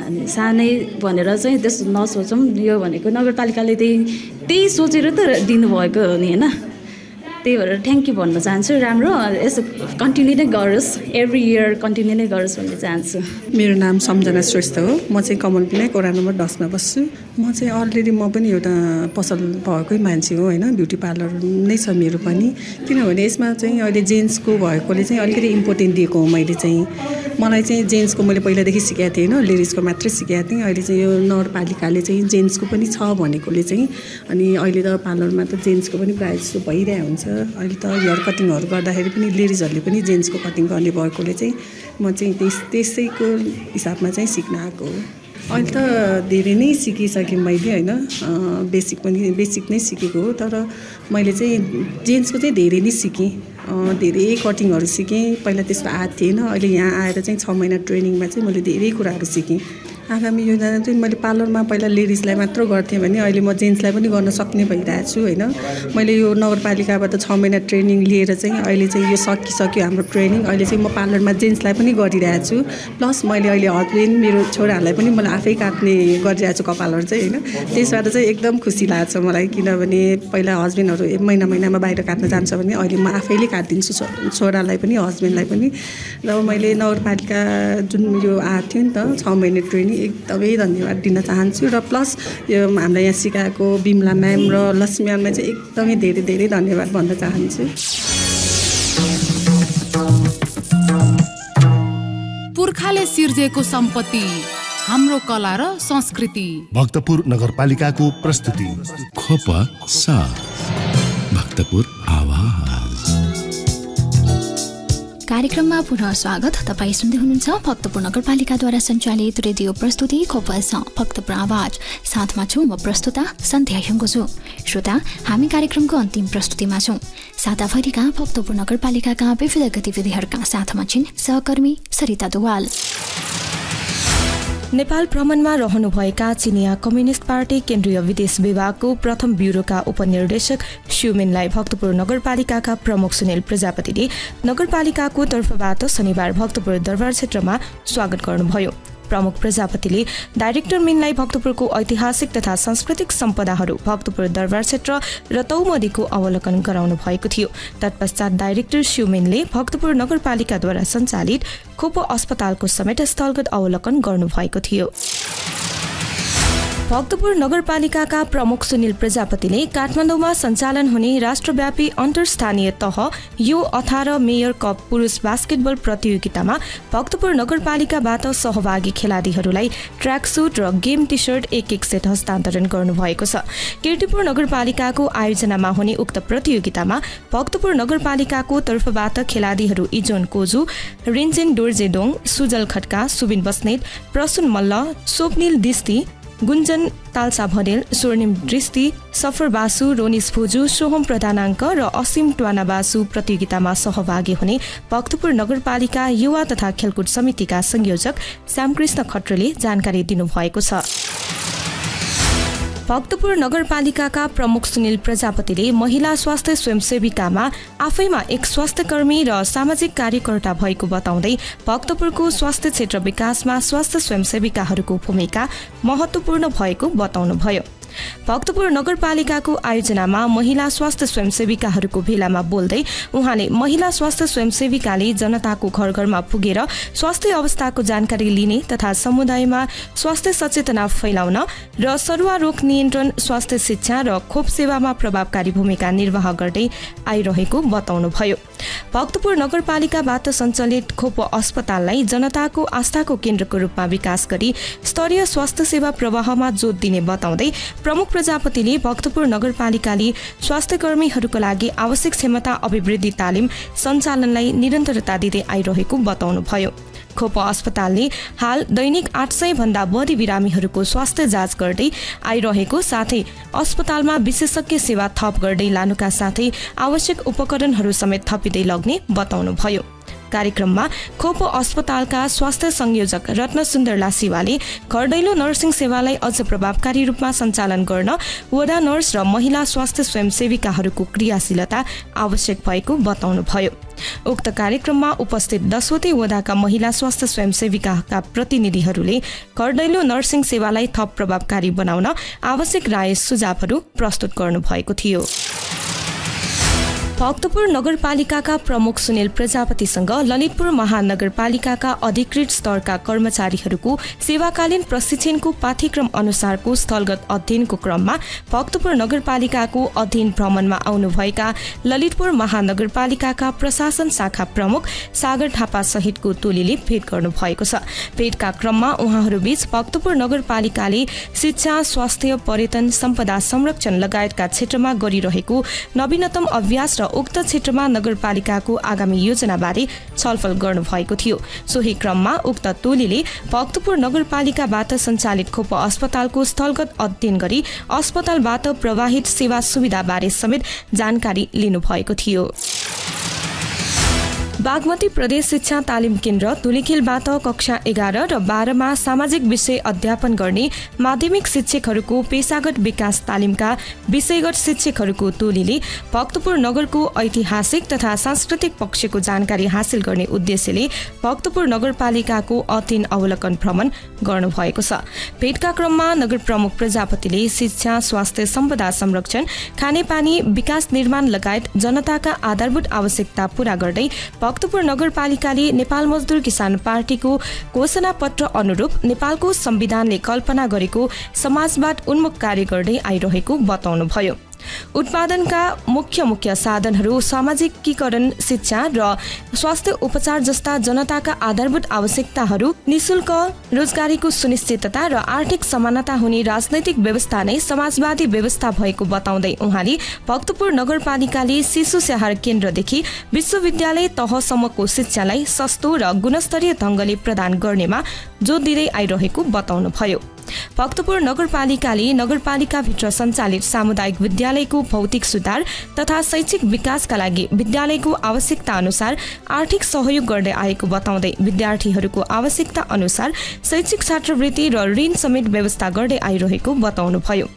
अनि सानै भनेर चाहिँ त्यस्तो नसोचौँ यो भनेको नगरपालिकाले त्यही सोचेर त दिनुभएको हो नि होइन त्यही भएर थ्याङ्क यू भन्न चाहन्छु राम्रो यसो कन्टिन्यू नै गरोस् एभ्री इयर कन्टिन्यू नै गरोस् भन्ने चाहन्छु। मेरो नाम सम्झना श्रेष्ठ हो म चाहिँ कमल पिनाक वडा नम्बर 10 मा बस्छु। म चाहिँ अलरेडी म पनि एउटा पसल भएकै मान्छे हो होइन ब्युटी पार्लर नै छ मेरो पनि किनभने यसमा चाहिँ अहिले जेन्ट्सको भएकोले चाहिँ अलिकति इम्पोर्टेन्ट दिएको हो मैले चाहिँ मलाई चाहिँ जेन्ट्सको मैले पहिलादेखि सिकाएको थिएँ होइन लेडिजको मात्रै सिकाएको थिएँ अहिले चाहिँ यो नगरपालिकाले चाहिँ जेन्ट्सको पनि छ भनेकोले चाहिँ अनि अहिले त पार्लरमा त जेन्ट्सको पनि प्रायः जस्तो भइरहेको हुन्छ अहिले त हेयर कटिङहरू गर्दाखेरि पनि लेडिजहरूले पनि जेन्ट्सको कटिङ गर्ने भएकोले चाहिँ म चाहिँ त्यसैको हिसाबमा चाहिँ सिक्न आएको हो। अहिले त धेरै नै सिकिसकेँ मैले होइन बेसिक नै सिकेको हो तर मैले चाहिँ जेन्ट्सको चाहिँ धेरै नै सिकेँ धेरै कटिङहरू सिकेँ पहिला त्यस्तो आएको थिएन अहिले यहाँ आएर चाहिँ 6 महिना ट्रेनिङमा चाहिँ मैले धेरै कुराहरू सिकेँ। आगामी योजना चाहिँ मैले पार्लरमा पहिला लेडिजलाई मात्र गर्थेँ भने अहिले म जेन्ट्सलाई पनि गर्न सक्ने भइरहेको छु होइन मैले यो नगरपालिकाबाट 6 महिना ट्रेनिङ लिएर चाहिँ अहिले चाहिँ यो सकिसक्यो हाम्रो ट्रेनिङ अहिले चाहिँ म पार्लरमा जेन्ट्सलाई पनि गरिरहेको छु प्लस मैले अहिले हस्बेन्ड मेरो छोराहरूलाई पनि मलाई आफै काट्ने गरिरहेको छु कपालहरू चाहिँ होइन त्यसबाट चाहिँ एकदम खुसी लाग्छ मलाई किनभने पहिला हस्बेन्डहरू महिनामा बाहिर काट्न जान्छ भने अहिले म आफैले काटिदिन्छु छोरालाई पनि हस्बेन्डलाई पनि र मैले नगरपालिका जुन यो आएको थियो नि त 6 महिना ट्रेनिङ एकदमै धन्यवाद दिन चाहन्छु र प्लस यो हामीलाई यहाँ सिकाएको बिमला म्याम र लक्ष्मी म्यामलाई चाहिँ एकदमै धेरै धेरै धन्यवाद भन्न चाहन्छु। पुर्खाले सिर्जेको सम्पत्ति हाम्रो कला र संस्कृति भक्तपुर नगरपालिकाको प्रस्तुति खोप साथ भक्तपुर आवाज। कार्यक्रममा पुनः स्वागत। तपाईँ सुन्दै हुनुहुन्छ भक्तपुर नगरपालिकाद्वारा सञ्चालित रेडियो प्रस्तुति खपस भक्तपुर आवाज। साथमा छु म प्रस्तुता सन्ध्या ह्याङ्गो छु। श्रोता, हामी कार्यक्रमको अन्तिम प्रस्तुतिमा छौँ। साताभरिका भक्तपुर नगरपालिकाका विविध गतिविधिहरूका साथमा छिन् सहकर्मी सरिता दुवाल। नेपाल भ्रमणमा रहनुभएका चिनिया कम्युनिस्ट पार्टी केन्द्रीय विदेश विभागको प्रथम ब्युरोका उपनिर्देशक स्युमिनलाई भक्तपुर नगरपालिकाका प्रमुख सुनिल प्रजापतिले नगरपालिकाको तर्फबाट शनिबार भक्तपुर दरबार क्षेत्रमा स्वागत गर्नुभयो। प्रमुख प्रजापतिले डाइरेक्टर मिनलाई भक्तपुरको ऐतिहासिक तथा सांस्कृतिक सम्पदाहरू भक्तपुर दरबार क्षेत्र र तौमदीको अवलोकन गराउनु भएको थियो। तत्पश्चात डाइरेक्टर स्युमिनले भक्तपुर नगरपालिकाद्वारा सञ्चालित खोपो अस्पतालको समेत स्थलगत अवलोकन गर्नुभएको थियो। भक्तपुर नगरपालिकाका प्रमुख सुनिल प्रजापतिले काठमाडौँमा सञ्चालन हुने राष्ट्रव्यापी अन्तर्स्थानीय तह U18 मेयर कप पुरुष बास्केटबल प्रतियोगितामा भक्तपुर नगरपालिकाबाट सहभागी खेलाडीहरूलाई ट्र्याक सुट र गेम टी शर्ट एक सेट हस्तान्तरण गर्नुभएको छ। कीर्तिपुर नगरपालिकाको आयोजनामा हुने उक्त प्रतियोगितामा भक्तपुर नगरपालिकाको तर्फबाट खेलाडीहरू इजोन कोजु, रिन्जेन डोर्जेडोङ, सुजल खड्का, सुबिन बस्नेत, प्रसुन मल्ल, स्वप्निल दिस्ती, गुन्जन तालसा भडेल, स्वर्णिम दृष्टि, सफर बासु, रोनिस भुजु, सोहम प्रधानाङ्क र असीम ट्वाना बासु प्रतियोगितामा सहभागी हुने भक्तपुर नगरपालिका युवा तथा खेलकुद समितिका संयोजक श्यामकृष्ण खत्रीले जानकारी दिनुभएको छ। भक्तपुर नगरपालिकाका प्रमुख सुनिल प्रजापतिले महिला स्वास्थ्य स्वयंसेविकामा आफैमा एक स्वास्थ्यकर्मी र सामाजिक कार्यकर्ता भएको बताउँदै भक्तपुरको स्वास्थ्य क्षेत्र विकासमा स्वास्थ्य स्वयंसेविकाहरूको भूमिका महत्त्वपूर्ण भएको बताउनुभयो। भक्तपुर नगरपालिकाको आयोजनामा महिला स्वास्थ्य स्वयंसेविकाहरूको भेलामा बोल्दै उहाँले महिला स्वास्थ्य स्वयंसेविकाले जनताको घर घरमा पुगेर स्वास्थ्य अवस्थाको जानकारी लिने तथा समुदायमा स्वास्थ्य सचेतना फैलाउन र सरुवा रोग नियन्त्रण, स्वास्थ्य शिक्षा र खोप सेवामा प्रभावकारी भूमिका निर्वाह गर्दै आइरहेको बताउनुभयो। भक्तपुर नगरपालिकाबाट सञ्चालित खोप अस्पताललाई जनताको आस्थाको केन्द्रको रूपमा विकास गरी स्तरीय स्वास्थ्य सेवा प्रवाहमा जोड दिने बताउँदै प्रमुख प्रजापतिले भक्तपुर नगरपालिकाले स्वास्थ्यकर्मीहरूको लागि आवश्यक क्षमता अभिवृद्धि तालिम सञ्चालनलाई निरन्तरता दिँदै आइरहेको बताउनुभयो। खोप अस्पतालले हाल दैनिक 800 भन्दा बढी बिरामीहरूको स्वास्थ्य जाँच गर्दै आइरहेको साथै अस्पतालमा विशेषज्ञ सेवा थप गर्दै लानुका साथै आवश्यक उपकरणहरू समेत थपिँदै लग्ने बताउनुभयो। कार्यक्रममा खोप अस्पतालका स्वास्थ्य संयोजक रत्न सुन्दरला शिवाले घरदैलो नर्सिङ सेवालाई अझ प्रभावकारी रूपमा सञ्चालन गर्न वडा नर्स र महिला स्वास्थ्य स्वयंसेविकाहरूको क्रियाशीलता आवश्यक भएको बताउनुभयो। उक्त कार्यक्रममा उपस्थित 10वटै वडाका महिला स्वास्थ्य स्वयंसेविकाका प्रतिनिधिहरूले घरदैलो नर्सिङ सेवालाई थप प्रभावकारी बनाउन आवश्यक राय सुझावहरू प्रस्तुत गर्नुभएको थियो। भक्तपुर नगरपालिकाका प्रमुख सुनिल प्रजापतिसँग ललितपुर महानगरपालिकाका अधिकृत स्तरका कर्मचारीहरूको सेवाकालीन प्रशिक्षणको पाठ्यक्रम अनुसारको स्थलगत अध्ययनको क्रममा भक्तपुर नगरपालिकाको अध्ययन भ्रमणमा आउनुभएका ललितपुर महानगरपालिकाका प्रशासन शाखा प्रमुख सागर थापा सहितको टोलीले भेट गर्नुभएको छ। भेटका क्रममा उहाँहरूबीच भक्तपुर नगरपालिकाले शिक्षा, स्वास्थ्य, पर्यटन, सम्पदा संरक्षण लगायतका क्षेत्रमा गरिरहेको नवीनतम अभ्यास र उक्त क्षेत्रमा नगरपालिकाको आगामी योजनाबारे छलफल गर्नुभएको थियो। सोही क्रममा उक्त टोलीले भक्तपुर नगरपालिकाबाट सञ्चालित खोप अस्पतालको स्थलगत अध्ययन गरी अस्पतालबाट प्रवाहित सेवा सुविधाबारे समेत जानकारी लिनुभएको थियो। बागमती प्रदेश शिक्षा तालिम केन्द्र धुलिखेलबाट कक्षा 11 र 12 मा सामाजिक विषय अध्यापन गर्ने माध्यमिक शिक्षकहरूको पेशागत विकास तालिमका विषयगत शिक्षकहरूको टोलीले भक्तपुर नगरको ऐतिहासिक तथा सांस्कृतिक पक्षको जानकारी हासिल गर्ने उद्देश्यले भक्तपुर नगरपालिकाको अध्ययन अवलोकन भ्रमण गर्नुभएको छ। भेटका क्रममा नगर प्रमुख प्रजापतिले शिक्षा, स्वास्थ्य, सम्पदा संरक्षण, खानेपानी, विकास निर्माण लगायत जनताका आधारभूत आवश्यकता पूरा गर्दै भक्तपुर नगरपालिकाले नेपाल मजदुर किसान पार्टीको घोषणा पत्र अनुरूप नेपालको संविधानले कल्पना गरेको समाजवाद उन्मुख कार्य गर्दै आइरहेको बताउनुभयो। उत्पादनका मुख्य साधनहरू सामाजिकीकरण, शिक्षा र स्वास्थ्य उपचार जस्ता जनताका आधारभूत आवश्यकताहरू, निशुल्क रोजगारीको सुनिश्चितता र आर्थिक समानता हुने राजनैतिक व्यवस्था नै समाजवादी व्यवस्था भएको बताउँदै उहाँले भक्तपुर नगरपालिकाले शिशु स्याहार केन्द्रदेखि विश्वविद्यालय तहसम्मको शिक्षालाई सस्तो र गुणस्तरीय ढङ्गले प्रदान गर्नेमा जोड दिँदै आइरहेको बताउनुभयो। भक्तपुर नगरपालिकाले नगरपालिकाभित्र सञ्चालित सामुदायिक विद्यालयको भौतिक सुधार तथा शैक्षिक विकासका लागि विद्यालयको आवश्यकता अनुसार आर्थिक सहयोग गर्दै आएको बताउँदै विद्यार्थीहरूको आवश्यकता अनुसार शैक्षिक छात्रवृत्ति र ऋण समेत व्यवस्था गर्दै आइरहेको बताउनुभयो।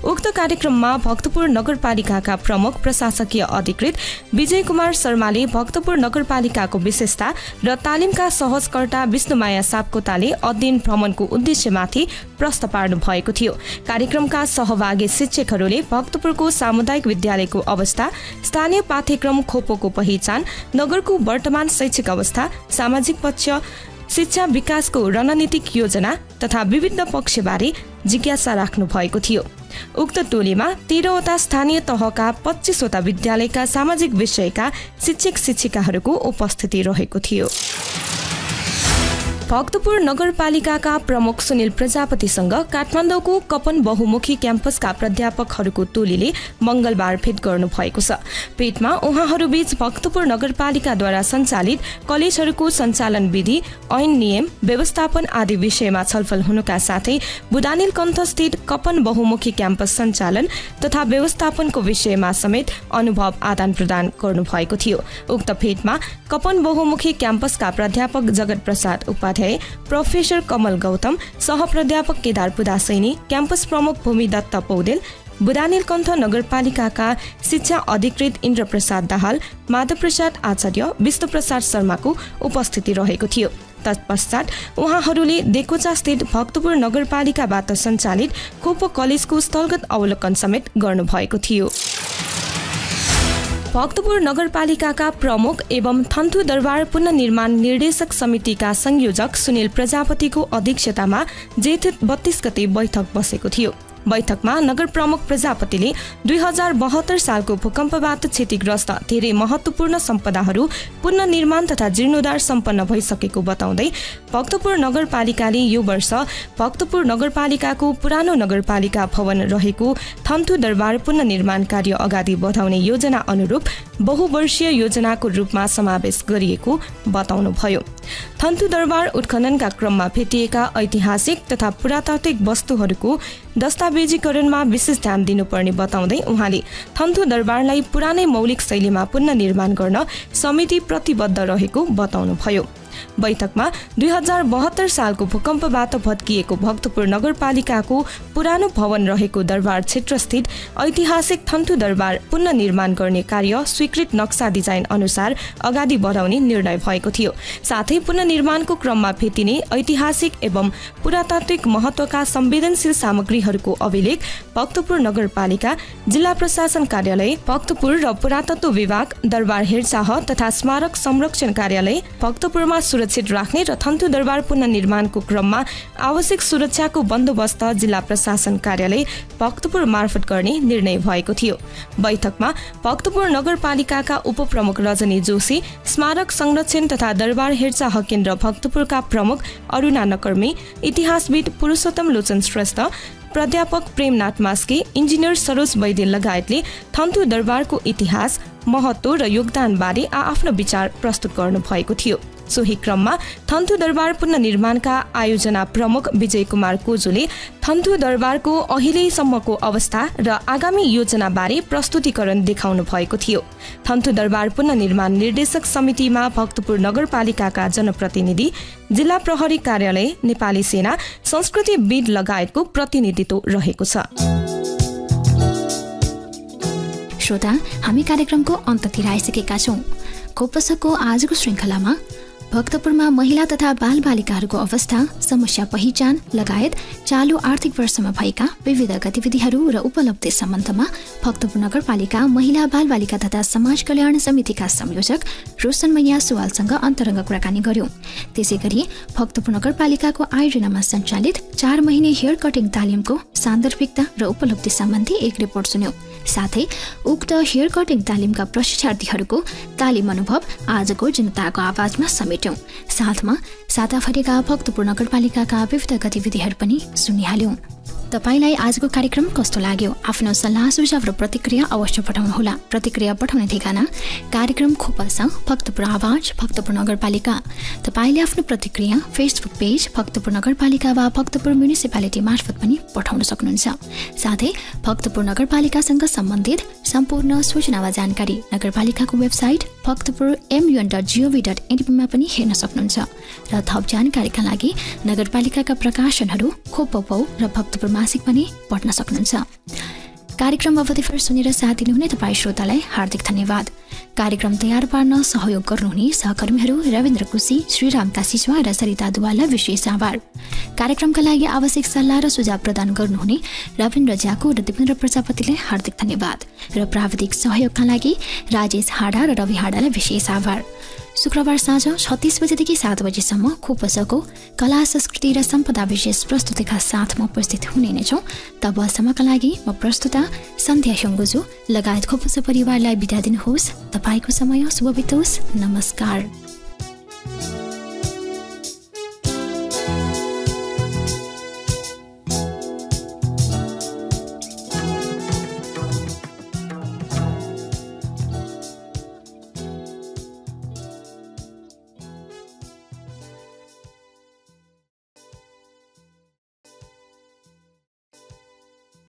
उक्त कार्यक्रममा भक्तपुर नगरपालिकाका प्रमुख प्रशासकीय अधिकृत विजय कुमार शर्माले भक्तपुर नगरपालिकाको विशेषता र तालिमका सहजकर्ता विष्णुमाया सापकोटाले अध्ययन भ्रमणको उद्देश्यमाथि प्रश्न पार्नु भएको थियो। कार्यक्रमका सहभागी शिक्षकहरूले भक्तपुरको सामुदायिक विद्यालयको अवस्था, स्थानीय पाठ्यक्रम खोपोको पहिचान, नगरको वर्तमान शैक्षिक अवस्था, सामाजिक पक्ष, शिक्षा विकासको रणनीतिक योजना तथा विविध पक्षबारे जिज्ञासा राख्नु भएको थियो। उक्त टोलीमा 13वटा स्थानीय तहका 25वटा विद्यालयका सामाजिक विषयका शिक्षक शिक्षिकाहरूको उपस्थिति रहेको थियो। भक्तपुर नगरपालिकाका प्रमुख सुनिल प्रजापतिसँग काठमाडौँको कपन बहुमुखी क्याम्पसका प्राध्यापकहरूको टोलीले मंगलबार भेट गर्नु भएको छ। भेटमा उहाँहरूबीच भक्तपुर नगरपालिकाद्वारा सञ्चालित कलेजहरूको सञ्चालन विधि, ऐन नियम, व्यवस्थापन आदि विषयमा छलफल हुनुका साथै बुदानील कण्ठस्थित कपन बहुमुखी क्याम्पस सञ्चालन तथा व्यवस्थापनको विषयमा समेत अनुभव आदान प्रदान गर्नु भएको थियो। उक्त भेटमा कपन बहुमुखी क्याम्पसका प्राध्यापक जगत प्रसाद उपाध्याय, प्रोफेसर कमल गौतम, सहप्राध्यापक केदार पुदासैनी, क्याम्पस प्रमुख भूमि दत्त पौडेल, बुदानील कण्ठ नगरपालिकाका शिक्षा अधिकृत इन्द्र प्रसाद दाहाल, माधव प्रसाद आचार्य, विष्णु प्रसाद शर्माको उपस्थिति रहेको थियो। तत्पश्चात उहाँहरूले देकोचा स्थित भक्तपुर नगरपालिकाबाट सञ्चालित खोपो कलेजको स्थलगत अवलोकन समेत गर्नुभएको थियो। भक्तपुर नगरपालिकाका प्रमुख एवं थन्थु दरबार पुनर्निर्माण निर्देशक समितिका संयोजक सुनिल प्रजापतिको अध्यक्षतामा जेठ 32 गते बैठक बसेको थियो। बैठकमा नगर प्रमुख प्रजापतिले 2072 सालको भूकम्पबाट क्षतिग्रस्त धेरै महत्त्वपूर्ण सम्पदाहरू पुनर्निर्माण तथा जीर्णोद्धार सम्पन्न भइसकेको बताउँदै भक्तपुर नगरपालिकाले यो वर्ष भक्तपुर नगरपालिकाको पुरानो नगरपालिका भवन रहेको थन्थु दरबार पुनर्निर्माण कार्य अगाडि बढाउने योजना अनुरूप बहुवर्षीय योजनाको रूपमा समावेश गरिएको बताउनुभयो। थन्थु दरबार उत्खननका क्रममा भेटिएका ऐतिहासिक तथा पुरातात्विक वस्तुहरूको दस्तावेजीकरणमा विशेष ध्यान दिनुपर्ने बताउँदै उहाँले थन्थु दरबारलाई पुरानै मौलिक शैलीमा पुनर्निर्माण गर्न समिति प्रतिबद्ध रहेको बताउनुभयो। बैठकमा 2072 सालको भूकम्पबाट भत्किएको भक्तपुर नगरपालिकाको पुरानो भवन रहेको दरबार क्षेत्रस्थित ऐतिहासिक थन्थु दरबार पुनर्निर्माण गर्ने कार्य स्वीकृत नक्सा डिजाइन अनुसार अगाडि बढाउने निर्णय भएको थियो। साथै पुनर्निर्माणको क्रममा भेटिने ऐतिहासिक एवं पुरातात्विक महत्त्वका संवेदनशील सामग्रीहरूको अभिलेख भक्तपुर नगरपालिका, जिल्ला प्रशासन कार्यालय भक्तपुर र पुरातत्व विभाग, दरबार हेरचाह तथा स्मारक संरक्षण कार्यालय भक्तपुरमा सुरक्षित राख्ने र थन्थु दरबार पुनर्निर्माणको क्रममा आवश्यक सुरक्षाको बन्दोबस्त जिल्ला प्रशासन कार्यालय भक्तपुर मार्फत गर्ने निर्णय भएको थियो। बैठकमा भक्तपुर नगरपालिकाका उपप्रमुख रजनी जोशी, स्मारक संरक्षण तथा दरबार हेरचाह केन्द्र भक्तपुरका प्रमुख अरुणा नकर्मी, इतिहासविद पुरुषोत्तम लोचन श्रेष्ठ, प्राध्यापक प्रेमनाथ मास्के, इन्जिनियर सरोज वैद्य लगायतले थन्थु दरबारको इतिहास, महत्त्व र योगदानबारे आफ्नो विचार प्रस्तुत गर्नु भएको थियो। सोही क्रममा थन्थु दरबार पुनर्निर्माणका आयोजना प्रमुख विजय कुमार कोजुले थन्थु दरबारको अहिलेसम्मको अवस्था र आगामी योजनाबारे प्रस्तुतिकरण देखाउनु भएको थियो। थन्थु दरबार पुनर्निर्माण निर्देशक समितिमा भक्तपुर नगरपालिकाका जनप्रतिनिधि, जिल्ला प्रहरी कार्यालय, नेपाली सेना, संस्कृतिविद लगायतको प्रतिनिधित्व रहेको छ। श्रोता, हामी कार्यक्रमको अन्ततिर आइसकेका छौं। खोपसको आजको श्रृङ्खलामा भक्तपुरमा महिला तथा बालबालिकाहरूको अवस्था, समस्या पहिचान लगायत चालु आर्थिक वर्षमा भएका विविध गतिविधिहरू र उपलब्धि सम्बन्धमा भक्तपुर नगरपालिका महिला बालबालिका तथा समाज कल्याण समितिका संयोजक रोशन मैया सुवालसँग अन्तरङ्ग कुराकानी गर्यौं। त्यसैगरी भक्तपुर नगरपालिकाको आयोजनामा सञ्चालित 4 महिने हेयर कटिङ तालिमको सान्दर्भिकता र उपलब्धि सम्बन्धी एक रिपोर्ट सुन्यौं। साथै उक्त हेयर कटिङ तालिमका प्रशिक्षार्थीहरूको तालिम अनुभव आजको जनताको आवाजमा समेट्यौं। साथमा साताभरिका भक्तपुर नगरपालिकाका विविध गतिविधिहरू पनि सुनिहाल्यौं। तपाईलाई आजको कार्यक्रम कस्तो लाग्यो? आफ्नो सल्लाह सुझाव र प्रतिक्रिया अवश्य पठाउनुहोला। प्रतिक्रिया पठाउने ठेगाना कार्यक्रम खोपसा भक्तपुर आवाज भक्तपुर नगरपालिका। तपाईले आफ्नो प्रतिक्रिया फेसबुक पेज भक्तपुर नगरपालिका वा भक्तपुर म्युनिसिपालिटी मार्फत पनि पठाउन सक्नुहुन्छ। साथै भक्तपुर नगरपालिकासँग सम्बन्धित सम्पूर्ण सूचना वा जानकारी नगरपालिकाको वेबसाइट भक्तपुर.mun.gov.np मा पनि हेर्न सक्नुहुन्छ। र थप जानकारीका लागि नगरपालिकाका प्रकाशनहरू खोपपौ र भक्तपुर मासिक पनि पढ्न सक्नुहुन्छ। कार्यक्रम अवधिभर सुनेर साथ दिनुहुने तपाईँ श्रोतालाई हार्दिक धन्यवाद। कार्यक्रम तयार पार्न सहयोग गर्नुहुने सहकर्मीहरू रविन्द्र कुसी, श्रीराम तासिस्वा र सरिता दुवाललाई विशेष आभार। कार्यक्रमका लागि आवश्यक सल्लाह र सुझाव प्रदान गर्नुहुने रविन्द्र ज्याको र दिपेन्द्र प्रजापतिलाई हार्दिक धन्यवाद र प्राविधिक सहयोगका लागि राजेश हाडा र रवि हाडालाई विशेष आभार। शुक्रबार साँझ 36 बजेदेखि 7 बजेसम्म खोपसाको कला संस्कृति र सम्पदा विशेष प्रस्तुतिका साथमा उपस्थित हुने नै छौँ। तबसम्मका लागि म प्रस्तुता सन्ध्या ह्योङ्गुजु लगायत खोपसा परिवारलाई बिदा दिनुहोस्। तपाईँको समय शुभ बितोस्। नमस्कार।